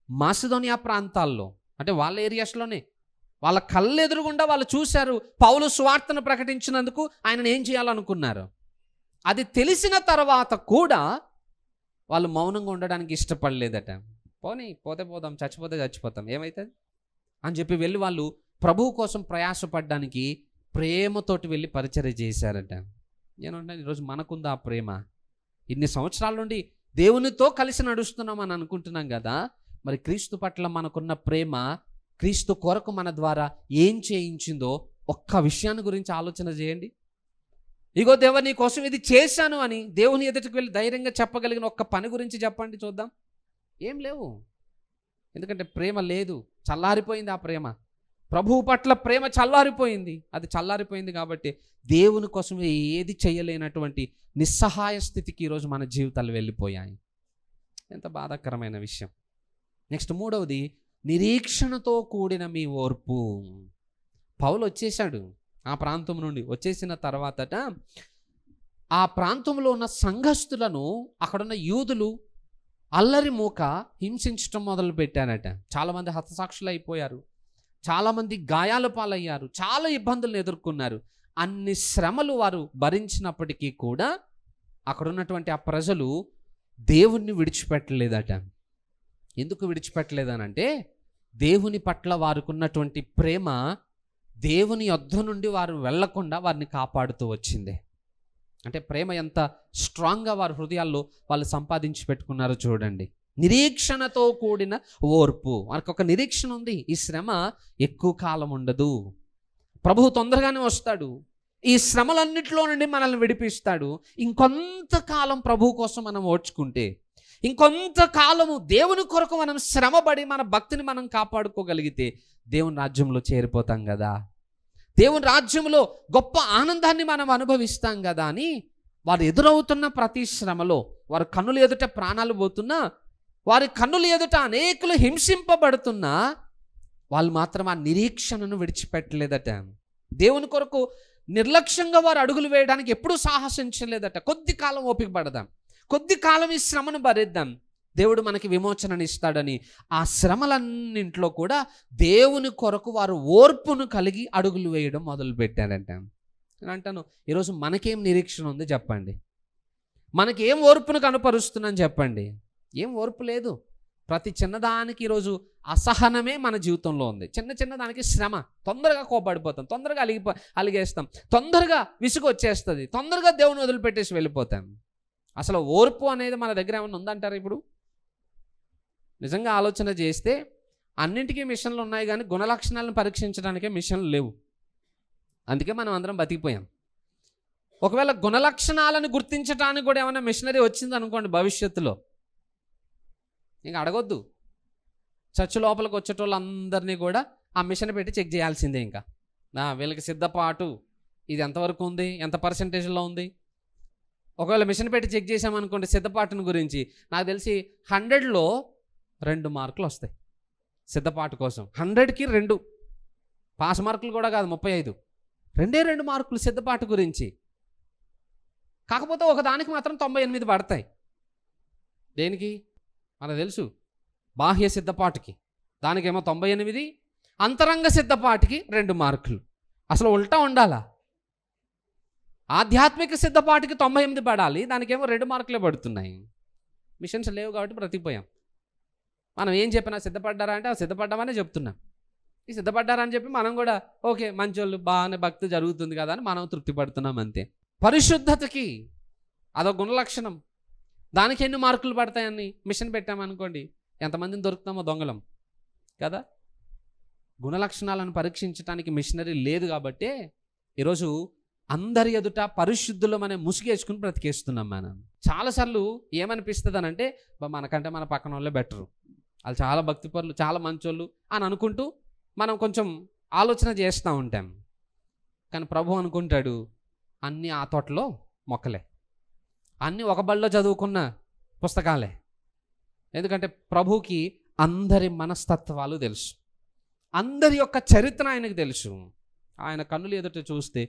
మాసిదోనియా ప్రాంతాల్లో, అంటే వాళ్ళ ఏరియాస్లోనే, వాళ్ళ కళ్ళెదురుగుండా వాళ్ళు చూశారు. పౌలు సువార్తను ప్రకటించినందుకు ఆయనను ఏం చేయాలనుకున్నారు. అది తెలిసిన తర్వాత కూడా వాళ్ళు మౌనంగా ఉండడానికి ఇష్టపడలేదట. పోతే పోదాం, చచ్చిపోతే చచ్చిపోతాం, ఏమవుతుంది అని చెప్పి వెళ్ళి వాళ్ళు ప్రభువు కోసం ప్రయాసపడడానికి ప్రేమతోటి వెళ్ళి పరిచర్య చేశారట. ఏమంటే ఈరోజు మనకుందా ఆ ప్రేమ? ఇన్ని సంవత్సరాల నుండి దేవునితో కలిసి నడుస్తున్నాం అని అనుకుంటున్నాం కదా, మరి క్రీస్తు పట్ల మనకున్న ప్రేమ క్రీస్తు కొరకు మన ద్వారా ఏం చేయించిందో ఒక్క విషయాన్ని గురించి ఆలోచన చేయండి. ఇగో దేవా నీ కోసం ఇది చేశాను అని దేవుని ఎదుటికి వెళ్ళి ధైర్యంగా చెప్పగలిగిన ఒక్క పని గురించి చెప్పండి చూద్దాం. ఏం లేవు. ఎందుకంటే ప్రేమ లేదు, చల్లారిపోయింది. ఆ ప్రేమ, ప్రభువు పట్ల ప్రేమ చల్లారిపోయింది. అది చల్లారిపోయింది కాబట్టి దేవుని కోసం ఏది చేయలేనటువంటి నిస్సహాయ స్థితికి ఈరోజు మన జీవితాలు వెళ్ళిపోయాయి. ఎంత బాధాకరమైన విషయం. నెక్స్ట్ మూడవది, నిరీక్షణతో కూడిన మీ ఓర్పు. పౌలు వచ్చేసాడు ఆ ప్రాంతం నుండి. వచ్చేసిన తర్వాతట ఆ ప్రాంతంలో ఉన్న సంఘస్థులను అక్కడున్న యూదులు అల్లరి మూక హింసించడం మొదలు పెట్టారట. చాలామంది హతసాక్షులు అయిపోయారు, చాలామంది గాయాల పాలయ్యారు, చాలా ఇబ్బందులను ఎదుర్కొన్నారు. అన్ని శ్రమలు వారు భరించినప్పటికీ కూడా అక్కడున్నటువంటి ఆ ప్రజలు దేవుణ్ణి విడిచిపెట్టలేదట. ఎందుకు విడిచిపెట్టలేదనంటే దేవుని పట్ల వారికున్నటువంటి ప్రేమ దేవుని యొద్ద నుండి వారు వెళ్లకుండా వారిని కాపాడుతూ వచ్చింది. అంటే ప్రేమ ఎంత స్ట్రాంగ్గా వారి హృదయాల్లో వాళ్ళు సంపాదించి పెట్టుకున్నారో చూడండి. నిరీక్షణతో కూడిన ఓర్పు. వారికి ఒక నిరీక్షణ ఉంది, ఈ శ్రమ ఎక్కువ కాలం ఉండదు, ప్రభువు తొందరగానే వస్తాడు, ఈ శ్రమలన్నిటిలో నుండి మనల్ని విడిపిస్తాడు. ఇంకొంతకాలం ప్రభువు కోసం మనం ఓర్చుకుంటే, ఇంకొంతకాలము దేవుని కొరకు మనం శ్రమపడి మన భక్తిని మనం కాపాడుకోగలిగితే దేవుని రాజ్యంలో చేరిపోతాం కదా, దేవుని రాజ్యంలో గొప్ప ఆనందాన్ని మనం అనుభవిస్తాం కదా అని వారు ఎదురవుతున్న ప్రతి శ్రమలో, వారి కన్నుల ఎదుట ప్రాణాలు పోతున్నా, వారి కన్నుల ఎదుట అనేకులు హింసింపబడుతున్నా వాళ్ళు మాత్రం ఆ నిరీక్షణను విడిచిపెట్టలేదట. దేవుని కొరకు నిర్లక్ష్యంగా వారు అడుగులు వేయడానికి ఎప్పుడూ సాహసించలేదట. కొద్ది కాలం ఓపిక పడదాం, కొద్ది కాలం ఈ శ్రమను భరిద్దాం, దేవుడు మనకి విమోచనని ఇస్తాడని ఆ శ్రమలన్నింట్లో కూడా దేవుని కొరకు వారు ఓర్పును కలిగి అడుగులు వేయడం మొదలుపెట్టారంట. నేను అంటాను, ఈరోజు మనకేం నిరీక్షణ ఉంది చెప్పండి? మనకేం ఓర్పును కనపరుస్తున్నాను చెప్పండి? ఏం ఓర్పు లేదు. ప్రతి చిన్నదానికి ఈరోజు అసహనమే మన జీవితంలో ఉంది. చిన్న చిన్నదానికి శ్రమ, తొందరగా కోపడిపోతాం, తొందరగా అలిగేస్తాం, తొందరగా విసుగు వచ్చేస్తుంది, తొందరగా దేవుని వదిలిపెట్టేసి వెళ్ళిపోతాం. అసలు ఓర్పు అనేది మన దగ్గర ఏమైనా ఉందంటారా? ఇప్పుడు నిజంగా ఆలోచన చేస్తే అన్నింటికీ మిషన్లు ఉన్నాయి, కానీ గుణలక్షణాలను పరీక్షించడానికే మిషన్లు లేవు. అందుకే మనం అందరం బతికిపోయాం. ఒకవేళ గుణలక్షణాలను గుర్తించడానికి కూడా ఏమైనా మిషనరీ వచ్చింది అనుకోండి భవిష్యత్తులో, ఇంకా అడగొద్దు, చర్చ్ లోపలికి వచ్చేటోళ్ళందరినీ కూడా ఆ మిషన్ పెట్టి చెక్ చేయాల్సిందే. ఇంకా వీళ్ళకి సిద్ధపాటు ఇది ఎంతవరకు ఉంది, ఎంత పర్సెంటేజ్లో ఉంది. ఒకవేళ మిషన్ పెట్టి చెక్ చేసామనుకోండి సిద్ధపాటుని గురించి, నాకు తెలిసి 100లో 2 మార్కులు వస్తాయి సిద్ధపాటు కోసం. 100కి 2 పాస్ మార్కులు కూడా కాదు, 35, 2 మార్కులు సిద్ధపాటు గురించి. కాకపోతే ఒకదానికి మాత్రం 98 పడతాయి. దేనికి మనకు తెలుసు, బాహ్య సిద్ధపాటుకి, దానికేమో 98, అంతరంగ సిద్ధపాటుకి 2 మార్కులు. అసలు ఉల్టా ఉండాలా, ఆధ్యాత్మిక సిద్ధపాటుకి 98 పడాలి, దానికేమో 2 మార్కులే పడుతున్నాయి. మిషన్స్ లేవు కాబట్టి బ్రతికిపోయాం. మనం ఏం చెప్పినా సిద్ధపడ్డారా అంటే సిద్ధపడ్డామనే చెప్తున్నాం. ఈ సిద్ధపడ్డారా అని చెప్పి మనం కూడా ఓకే మంచోళ్ళు, బాగానే భక్తి జరుగుతుంది కదా అని మనం తృప్తి పడుతున్నాం అంతే. పరిశుద్ధతకి అదొక గుణలక్షణం, దానికి ఎన్ని మార్కులు పడతాయని మిషన్ పెట్టామనుకోండి, ఎంతమందిని దొరుకుతామో దొంగలం కదా. గుణలక్షణాలను పరీక్షించడానికి మిషనరీ లేదు కాబట్టి ఈరోజు అందరి ఎదుట పరిశుద్ధులమనే ముసుగేసుకుని బ్రతికేస్తున్నాం. మనం చాలాసార్లు ఏమనిపిస్తుంది అని అంటే, మనకంటే మన పక్కన వాళ్ళే బెటరు, వాళ్ళు చాలా భక్తిపరులు, చాలా మంచోళ్ళు అని అనుకుంటూ మనం కొంచెం ఆలోచన చేస్తూ ఉంటాం. కానీ ప్రభు అనుకుంటాడు, అన్నీ ఆ తోటలో మొక్కలే, అన్నీ ఒక బడిలో చదువుకున్న పుస్తకాలే. ఎందుకంటే ప్రభుకి అందరి మనస్తత్వాలు తెలుసు, అందరి యొక్క చరిత్ర ఆయనకు తెలుసు. ఆయన కన్నులు ఎదుట చూస్తే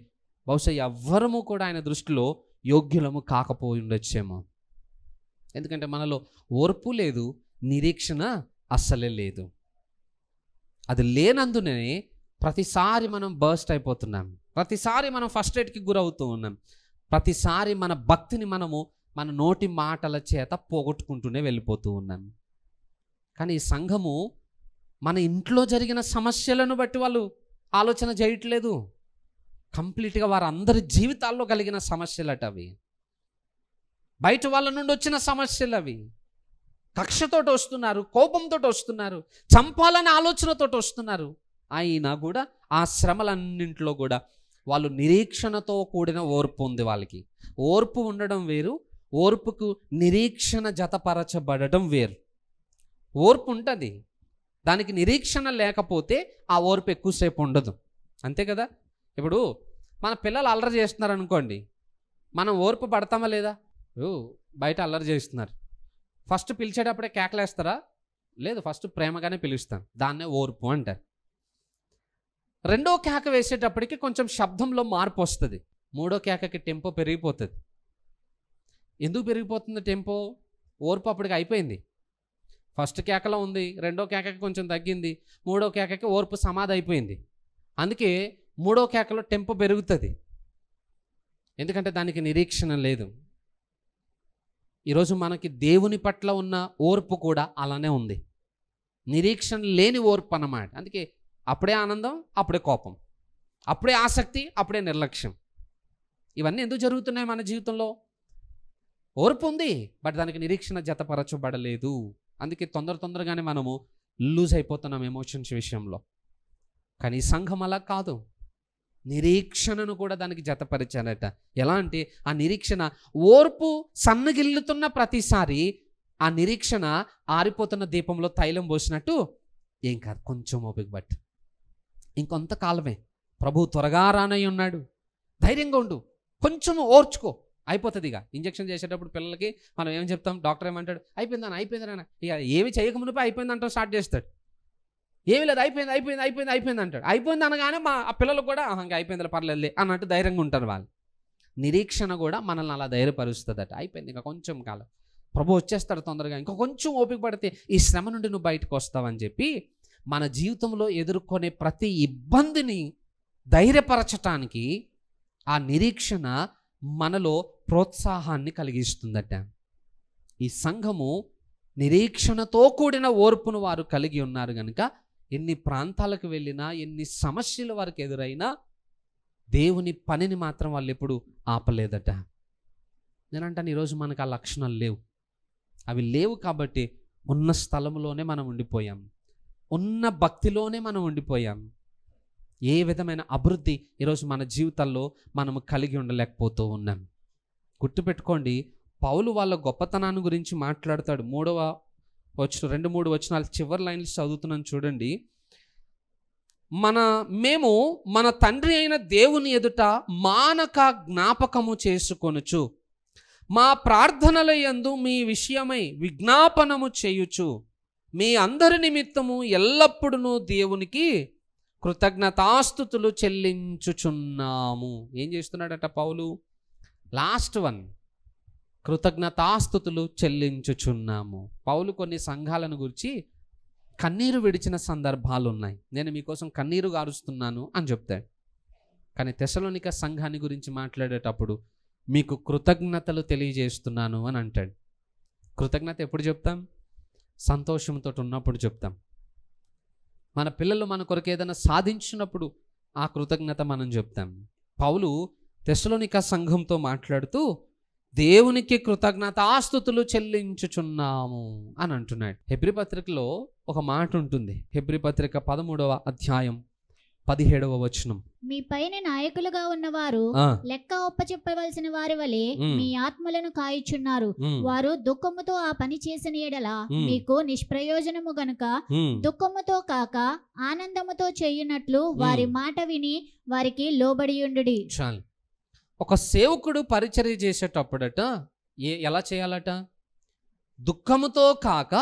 బహుశా ఎవ్వరము కూడా ఆయన దృష్టిలో యోగ్యులము కాకపోయి ఉండొచ్చేమో. ఎందుకంటే మనలో ఓర్పు లేదు, నిరీక్షణ అస్సలే లేదు. అది లేనందునే ప్రతిసారి మనం బర్స్ట్ అయిపోతున్నాం, ప్రతిసారి మనం ఫస్ట్రేట్కి గురవుతూ ఉన్నాం, ప్రతిసారి మన భక్తిని మనము మన నోటి మాటల చేత పోగొట్టుకుంటూనే వెళ్ళిపోతూ ఉన్నాం. కానీ ఈ సంఘము మన ఇంట్లో జరిగిన సమస్యలను బట్టి వాళ్ళు ఆలోచన చేయట్లేదు. కంప్లీట్గా వారందరి జీవితాల్లో కలిగిన సమస్యలట అవి, బయట వాళ్ళ నుండి వచ్చిన సమస్యలు అవి. కక్షతోటి వస్తున్నారు, కోపంతో వస్తున్నారు, చంపాలనే ఆలోచనతో వస్తున్నారు. అయినా కూడా ఆ శ్రమలన్నింటిలో కూడా వాళ్ళు నిరీక్షణతో కూడిన ఓర్పు ఉంది వాళ్ళకి. ఓర్పు ఉండడం వేరు, ఓర్పుకు నిరీక్షణ జతపరచబడడం వేరు. ఓర్పు ఉంటుంది, దానికి నిరీక్షణ లేకపోతే ఆ ఓర్పు ఎక్కువసేపు ఉండదు. అంతే కదా. ఇప్పుడు మన పిల్లలు అల్లరి చేస్తున్నారు అనుకోండి, మనం ఓర్పు పడతామా లేదా? బయట అల్లరి చేస్తున్నారు, ఫస్ట్ పిలిచేటప్పుడే కేకలేస్తారా? లేదు, ఫస్ట్ ప్రేమగానే పిలుస్తాం, దాన్నే ఓర్పు అంటారు. రెండో కేక వేసేటప్పటికి కొంచెం శబ్దంలో మార్పు వస్తుంది, మూడో కేకకి టెంపో పెరిగిపోతుంది. ఎందుకు పెరిగిపోతుంది టెంపో? ఓర్పు అప్పటికి అయిపోయింది. ఫస్ట్ కేకలో ఉంది, రెండో కేకకి కొంచెం తగ్గింది, మూడో కేకకి ఓర్పు సమాధి అయిపోయింది. అందుకే మూడో కేకలో టెంపో పెరుగుతుంది, ఎందుకంటే దానికి నిరీక్షణ లేదు. ఈరోజు మనకి దేవుని పట్ల ఉన్న ఓర్పు కూడా అలానే ఉంది, నిరీక్షణ లేని ఓర్పు అన్నమాట. అందుకే అప్పుడే ఆనందం, అప్పుడే కోపం, అప్పుడే ఆసక్తి, అప్పుడే నిర్లక్ష్యం. ఇవన్నీ ఎందుకు జరుగుతున్నాయి మన జీవితంలో? ఓర్పు ఉంది, బట్ దానికి నిరీక్షణ జతపరచబడలేదు. అందుకే తొందరగానే మనము లూజ్ అయిపోతున్నాం ఎమోషన్స్ విషయంలో. కానీ ఈ సంఘం అలా కాదు, నిరీక్షణను కూడా దానికి జతపరిచారట. ఎలా అంటే ఆ నిరీక్షణ, ఓర్పు సన్నగిల్లుతున్న ప్రతిసారి ఆ నిరీక్షణ ఆరిపోతున్న దీపంలో తైలం పోసినట్టు, ఏం కాదు, కొంచెం ఓపిక బట్టి, ఇంకొంతకాలమే, ప్రభు త్వరగా రానై ఉన్నాడు, ధైర్యంగా ఉండు, కొంచెం ఓర్చుకో, అయిపోతుంది. ఇక ఇంజక్షన్ చేసేటప్పుడు పిల్లలకి మనం ఏం చెప్తాం? డాక్టర్ ఏమంటాడు? అయిపోయిందని. ఇక ఏమి చేయకముందు అయిపోయింది అంటాం స్టార్ట్ చేస్తాడు. ఏమి లేదు, అయిపోయింది అంటాడు. అయిపోయింది అనగానే ఆ పిల్లలు కూడా ఇంకా అయిపోయింది, పర్లేదులే అన్నట్టు ధైర్యంగా ఉంటారు వాళ్ళు. నిరీక్షణ కూడా మనల్ని అలా ధైర్యపరుస్తుందట. అయిపోయింది, ఇంకా కొంచెం కాలం, ప్రభు వచ్చేస్తాడు తొందరగా, ఇంకా కొంచెం ఓపిక పడితే ఈ శ్రమ నుండి నువ్వు బయటకు వస్తావని చెప్పి మన జీవితంలో ఎదుర్కొనే ప్రతి ఇబ్బందిని ధైర్యపరచటానికి ఆ నిరీక్షణ మనలో ప్రోత్సాహాన్ని కలిగిస్తుందట. ఈ సంఘము నిరీక్షణతో కూడిన ఓర్పును వారు కలిగి ఉన్నారు కనుక ఎన్ని ప్రాంతాలకు వెళ్ళినా, ఎన్ని సమస్యలు వారికి ఎదురైనా దేవుని పనిని మాత్రం వాళ్ళు ఎప్పుడు ఆపలేదట. నేనంటాను ఈరోజు మనకు ఆ లక్షణాలు లేవు. అవి లేవు కాబట్టి ఉన్న స్థలంలోనే మనం ఉండిపోయాం, ఉన్న భక్తిలోనే మనం ఉండిపోయాం. ఏ విధమైన అభివృద్ధి ఈరోజు మన జీవితాల్లో మనము కలిగి ఉండలేకపోతూ ఉన్నాం. గుర్తుపెట్టుకోండి, పౌలు వాళ్ళ గొప్పతనాన్ని గురించి మాట్లాడతాడు. 2-3 వచనాలు చివరి లైన్లు చదువుతున్నాను చూడండి. మేము మన తండ్రి అయిన దేవుని ఎదుట మానక జ్ఞాపకము చేసుకొనుచు మా ప్రార్థనల యందు మీ విషయమై విజ్ఞాపనము చేయుచు మీ అందరి నిమిత్తము ఎల్లప్పుడూ దేవునికి కృతజ్ఞతాస్తుతులు చెల్లించుచున్నాము. ఏం చేస్తున్నాడట పౌలు? Last one, కృతజ్ఞతాస్తుతులు చెల్లించుచున్నాము. పౌలు కొన్ని సంఘాలను గురించి కన్నీరు విడిచిన సందర్భాలు ఉన్నాయి. నేను మీకోసం కన్నీరు గారుస్తున్నాను అని చెప్తాడు. కానీ తెస్సలోనిక సంఘాన్ని గురించి మాట్లాడేటప్పుడు మీకు కృతజ్ఞతలు తెలియజేస్తున్నాను అని అంటాడు. కృతజ్ఞత ఎప్పుడు చెప్తాం? సంతోషంతో ఉన్నప్పుడు చెప్తాం. మన పిల్లలు మన కొరకు ఏదైనా సాధించినప్పుడు ఆ కృతజ్ఞత మనం చెప్తాం. పౌలు తెస్సలోనిక సంఘంతో మాట్లాడుతూ దేవునికి కృతజ్ఞతాస్తుతులు చెల్లించుచున్నాము అని అంటున్నాడు. హెబ్రీ పత్రికలో ఒక మాట ఉంటుంది. హెబ్రీ పత్రిక 13వ అధ్యాయం 17వ వచనం. మీ పైన నాయకులుగా ఉన్నవారు లెక్క ఒప్పచెప్పవలసిన వారి వలె మీ ఆత్మలను కాయిచున్నారు. వారు దుఃఖముతో ఆ పని చేసిన ఎడల మీకు నిష్ప్రయోజనము గనుక దుఃఖముతో కాక ఆనందముతో చేయునట్లు వారి మాట విని వారికి లోబడియుండుడి. చాలు. ఒక సేవకుడు పరిచర్య చేసేటప్పుడట ఎలా చేయాలట? దుఃఖముతో కాక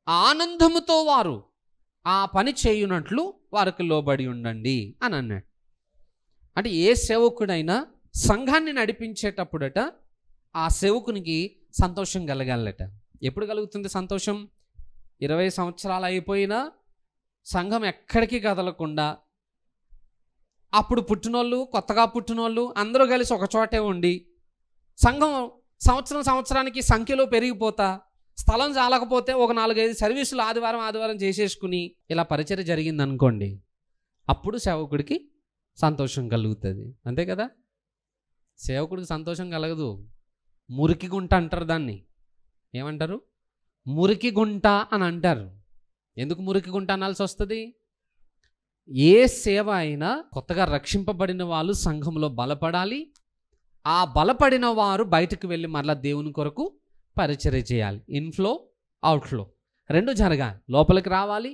ఆనందముతో వారు ఆ పని చేయునట్లు వారికి లోబడి ఉండండి అని అన్నాడు. అంటే ఏ సేవకుడైనా సంఘాన్ని నడిపించేటప్పుడట ఆ సేవకునికి సంతోషం కలగాలట. ఎప్పుడు కలుగుతుంది సంతోషం? 20 సంవత్సరాలు అయిపోయినా సంఘం ఎక్కడికి కదలకుండా, అప్పుడు పుట్టినోళ్ళు, కొత్తగా పుట్టినోళ్ళు అందరూ కలిసి ఒక చోటే ఉండి, సంఘం సంవత్సరానికి సంఖ్యలో పెరిగిపోతా, స్థలం చాలకపోతే ఒక 4-5 సర్వీసులు ఆదివారం చేసేసుకుని ఇలా పరిచర్య జరిగింది అనుకోండి, అప్పుడు సేవకుడికి సంతోషం కలుగుతుంది. అంతే కదా? సేవకుడికి సంతోషం కలగదు. మురికి గుంట అంటారు దాన్ని. ఏమంటారు? మురికి గుంట అని అంటారు. ఎందుకు మురికి గుంట అనాల్సి వస్తుంది? ఏ సేవ అయినా కొత్తగా రక్షింపబడిన వాళ్ళు సంఘంలో బలపడాలి. ఆ బలపడిన వారు బయటకు వెళ్ళి మరలా దేవుని కొరకు పరిచర్య చేయాలి. ఇన్ఫ్లో అవుట్ఫ్లో రెండు జరగాలి. లోపలికి రావాలి,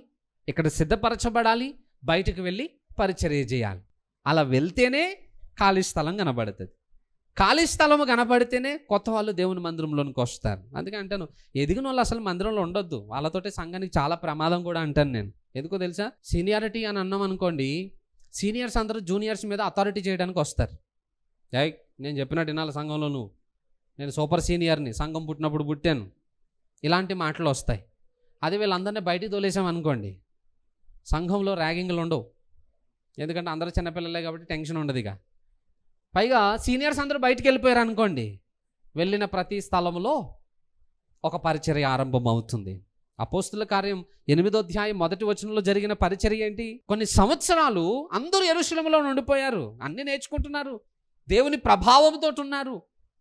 ఇక్కడ సిద్ధపరచబడాలి, బయటకు వెళ్ళి పరిచర్య చేయాలి. అలా వెళ్తేనే ఖాళీ స్థలం కనబడుతుంది. ఖాళీ స్థలం కనబడితేనే కొత్త వాళ్ళు దేవుని మందిరంలోనికి వస్తారు. అందుకే అంటాను, ఎదిగిన వాళ్ళు అసలు మందిరంలో ఉండొద్దు. వాళ్ళతోటి సంఘానికి చాలా ప్రమాదం కూడా అంటాను నేను. ఎందుకో తెలుసా? సీనియారిటీ అని అన్నాం అనుకోండి, సీనియర్స్ అందరూ జూనియర్స్ మీద అథారిటీ చేయడానికి వస్తారు. నేను చెప్పినట్టు వినాలి సంఘంలో, నేను సూపర్ సీనియర్ని, సంఘం పుట్టినప్పుడు పుట్టాను, ఇలాంటి మాటలు వస్తాయి. అదే వీళ్ళందరినీ బయటికి తోలేసామనుకోండి, సంఘంలో ర్యాగింగ్లు ఉండవు. ఎందుకంటే అందరూ చిన్నపిల్లలే కాబట్టి టెన్షన్ ఉండదు. ఇక పైగా సీనియర్స్ అందరూ బయటికి వెళ్ళిపోయారు అనుకోండి, వెళ్ళిన ప్రతి స్థలంలో ఒక పరిచర్య ఆరంభం అవుతుంది. అపోస్తుల కార్యం 8వ అధ్యాయం 1వ వచనంలో జరిగిన పరిచర్య ఏంటి? కొన్ని సంవత్సరాలు అందరూ యెరూషలేములో ఉండిపోయారు, అన్నీ నేర్చుకుంటున్నారు, దేవుని ప్రభావంతో ఉన్నారు,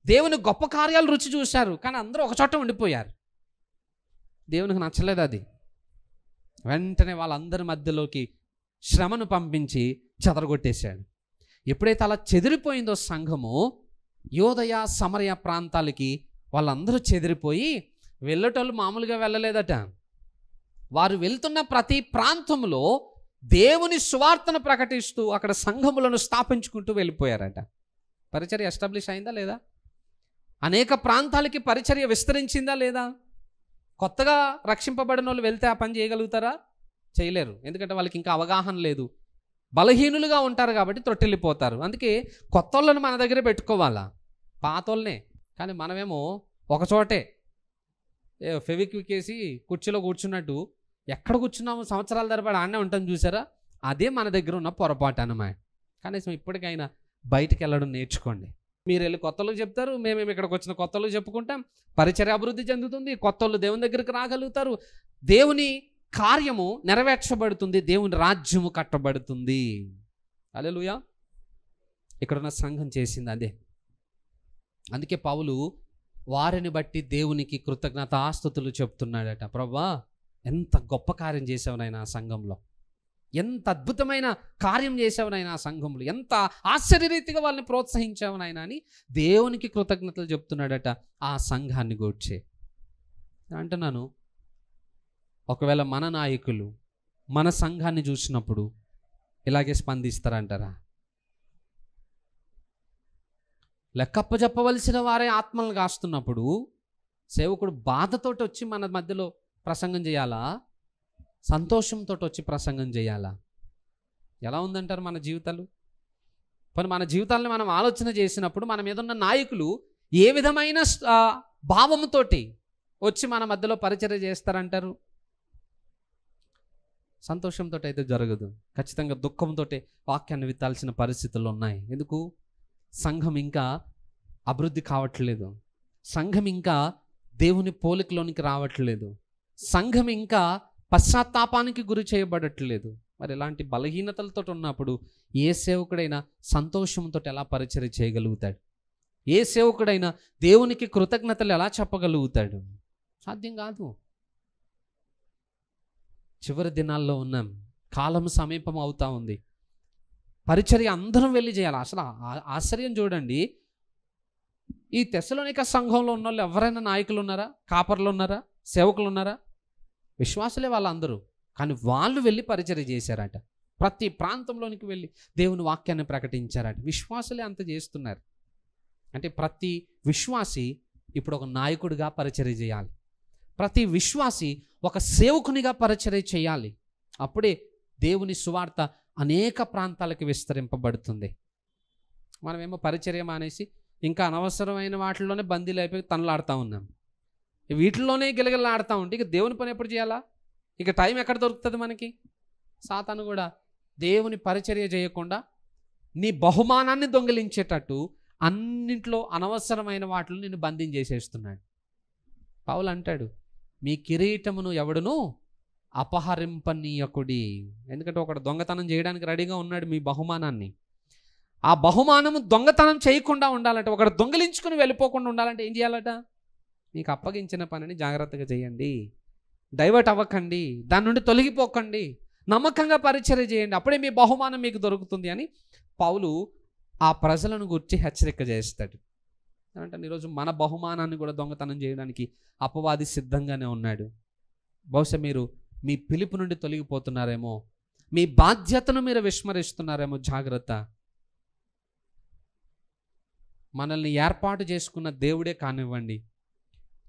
దేవుని గొప్ప కార్యాలు రుచి చూశారు. కానీ అందరూ ఒక చోట ఉండిపోయారు. దేవునికి నచ్చలేదు అది. వెంటనే వాళ్ళందరి మధ్యలోకి శ్రమను పంపించి చెదరగొట్టేశాడు. ఎప్పుడైతే అలా చెదిరిపోయిందో సంఘము, యోదయ సమరయ ప్రాంతాలకి వాళ్ళందరూ చెదిరిపోయి, వెళ్ళేటోళ్ళు మామూలుగా వెళ్ళలేదట. వారు వెళ్తున్న ప్రతి ప్రాంతంలో దేవుని సువార్తను ప్రకటిస్తూ అక్కడ సంఘములను స్థాపించుకుంటూ వెళ్ళిపోయారట. పరిచర్య ఎస్టాబ్లిష్ అయిందా లేదా? అనేక ప్రాంతాలకి పరిచర్య విస్తరించిందా లేదా? కొత్తగా రక్షింపబడిన వాళ్ళు వెళ్తే ఆ పని చేయగలుగుతారా? చేయలేరు. ఎందుకంటే వాళ్ళకి ఇంకా అవగాహన లేదు, బలహీనులుగా ఉంటారు కాబట్టి త్రొట్టిల్లిపోతారు. అందుకే కొత్త వాళ్ళని మన దగ్గర పెట్టుకోవాలా, పాతోళ్ళనే. కానీ మనమేమో ఒకచోటే ఫెవిక్విక్ వేసి కుర్చీలో కూర్చున్నట్టు ఎక్కడ కూర్చున్నాము సంవత్సరాల తరబడి ఆడనే ఉంటాం చూసారా? అదే మన దగ్గర ఉన్న పొరపాటు అన్నమాట. కనీసం ఇప్పటికైనా బయటికి వెళ్ళడం నేర్చుకోండి. మీరు వెళ్ళి కొత్తలకు చెప్తారు, మేమేమి ఇక్కడికి వచ్చిన కొత్తలు చెప్పుకుంటాం, పరిచర్య అభివృద్ధి చెందుతుంది, కొత్త వాళ్ళు దేవుని దగ్గరికి రాగలుగుతారు, దేవుని కార్యము నెరవేర్చబడుతుంది, దేవుని రాజ్యము కట్టబడుతుంది. హల్లెలూయా. ఇక్కడున్న సంఘం చేసింది అదే. అందుకే పౌలు వారిని బట్టి దేవునికి కృతజ్ఞతాస్తుతులు చెప్తున్నాడట. ప్రభువా, ఎంత గొప్ప కార్యం చేసావునైనా ఆ సంఘంలో, ఎంత అద్భుతమైన కార్యం చేసావునైనా ఆ సంఘంలో, ఎంత ఆశ్చర్యరీతిగా వాళ్ళని ప్రోత్సహించావునైనా అని దేవునికి కృతజ్ఞతలు చెప్తున్నాడట ఆ సంఘాన్ని గూర్చి. అంటున్నాను, ఒకవేళ మన నాయకులు మన సంఘాన్ని చూసినప్పుడు ఇలాగే స్పందిస్తారంటారా? లెక్కప్ప చెప్పవలసిన వారే ఆత్మలను కాస్తున్నప్పుడు సేవకుడు బాధతోటి వచ్చి మన మధ్యలో ప్రసంగం చేయాలా, సంతోషంతో వచ్చి ప్రసంగం చేయాలా? ఎలా ఉందంటారు మన జీవితాలు? మరి మన జీవితాలను మనం ఆలోచన చేసినప్పుడు మన మీద ఉన్న నాయకులు ఏ విధమైన భావంతోటి వచ్చి మన మధ్యలో పరిచర్య చేస్తారంటారు? సంతోషంతో అయితే జరగదు, ఖచ్చితంగా దుఃఖంతో వాక్యాన్ని విత్తాల్సిన పరిస్థితులు ఉన్నాయి. ఎందుకు? సంఘం ఇంకా అభివృద్ధి కావట్లేదు, సంఘం ఇంకా దేవుని పోలికలోనికి రావట్లేదు, సంఘం ఇంకా పశ్చాత్తాపానికి గురి చేయబడట్లేదు. మరి ఇలాంటి బలహీనతలతో ఉన్నప్పుడు ఏ సేవకుడైనా సంతోషంతో ఎలా పరిచర్య చేయగలుగుతాడు? ఏ సేవకుడైనా దేవునికి కృతజ్ఞతలు ఎలా చెప్పగలుగుతాడు? సాధ్యం కాదు. చివరి దినాల్లో ఉన్నాం, కాలం సమీపం అవుతా ఉంది, పరిచర్య అందరం వెళ్ళి చేయాలి. అసలు ఆశ్చర్యం చూడండి, ఈ తెస్సలోనిక సంఘంలో ఉన్న వాళ్ళు ఎవరైనా నాయకులు ఉన్నారా, కాపర్లు ఉన్నారా, సేవకులు ఉన్నారా? విశ్వాసులే వాళ్ళందరూ. కానీ వాళ్ళు వెళ్ళి పరిచర్య చేశారట, ప్రతి ప్రాంతంలోనికి వెళ్ళి దేవుని వాక్యాన్ని ప్రకటించారట. విశ్వాసులే అంత చేస్తున్నారు. అంటే ప్రతి విశ్వాసి ఇప్పుడు ఒక నాయకుడిగా పరిచర్య చేయాలి. ప్రతి విశ్వాసి ఒక సేవకునిగా పరిచర్య చేయాలి. అప్పుడే దేవుని సువార్త అనేక ప్రాంతాలకు విస్తరింపబడుతుంది. మనమేమో పరిచర్య మానేసి ఇంకా అనవసరమైన వాటిల్లోనే బందీలు అయిపోయి తనలాడుతూ ఉన్నాం. వీటిల్లోనే గిలగిలాడుతూ ఉంటే ఇక దేవుని పని ఎప్పుడు చేయాలా? ఇక టైం ఎక్కడ దొరుకుతుంది మనకి? సాతాను కూడా దేవుని పరిచర్య చేయకుండా నీ బహుమానాన్ని దొంగిలించేటట్టు అన్నింట్లో అనవసరమైన వాటిలో నిన్ను బంధించేసేస్తున్నాడు. పౌలు అంటాడు, మీ కిరీటమును ఎవడును అపహరింపనీయకుడి. ఎందుకంటే ఒకడు దొంగతనం చేయడానికి రెడీగా ఉన్నాడు మీ బహుమానాన్ని. ఆ బహుమానము దొంగతనం చేయకుండా ఉండాలంటే, ఒకడు దొంగిలించుకుని వెళ్ళిపోకుండా ఉండాలంటే ఏం చేయాలట? మీకు అప్పగించిన పనిని జాగ్రత్తగా చేయండి, డైవర్ట్ అవ్వకండి, దాని నుండి తొలగిపోకండి, నమ్మకంగా పరిచర్య చేయండి, అప్పుడే మీ బహుమానం మీకు దొరుకుతుంది అని పౌలు ఆ ప్రజలను గురించి హెచ్చరిక చేస్తాడు. అంటే ఈరోజు మన బహుమానాన్ని కూడా దొంగతనం చేయడానికి అపవాది సిద్ధంగానే ఉన్నాడు. బహుశా మీరు మీ పిలుపు నుండి తొలగిపోతున్నారేమో, మీ బాధ్యతను మీరు విస్మరిస్తున్నారేమో. జాగ్రత్త. మనల్ని ఏర్పాటు చేసుకున్న దేవుడే కానివ్వండి,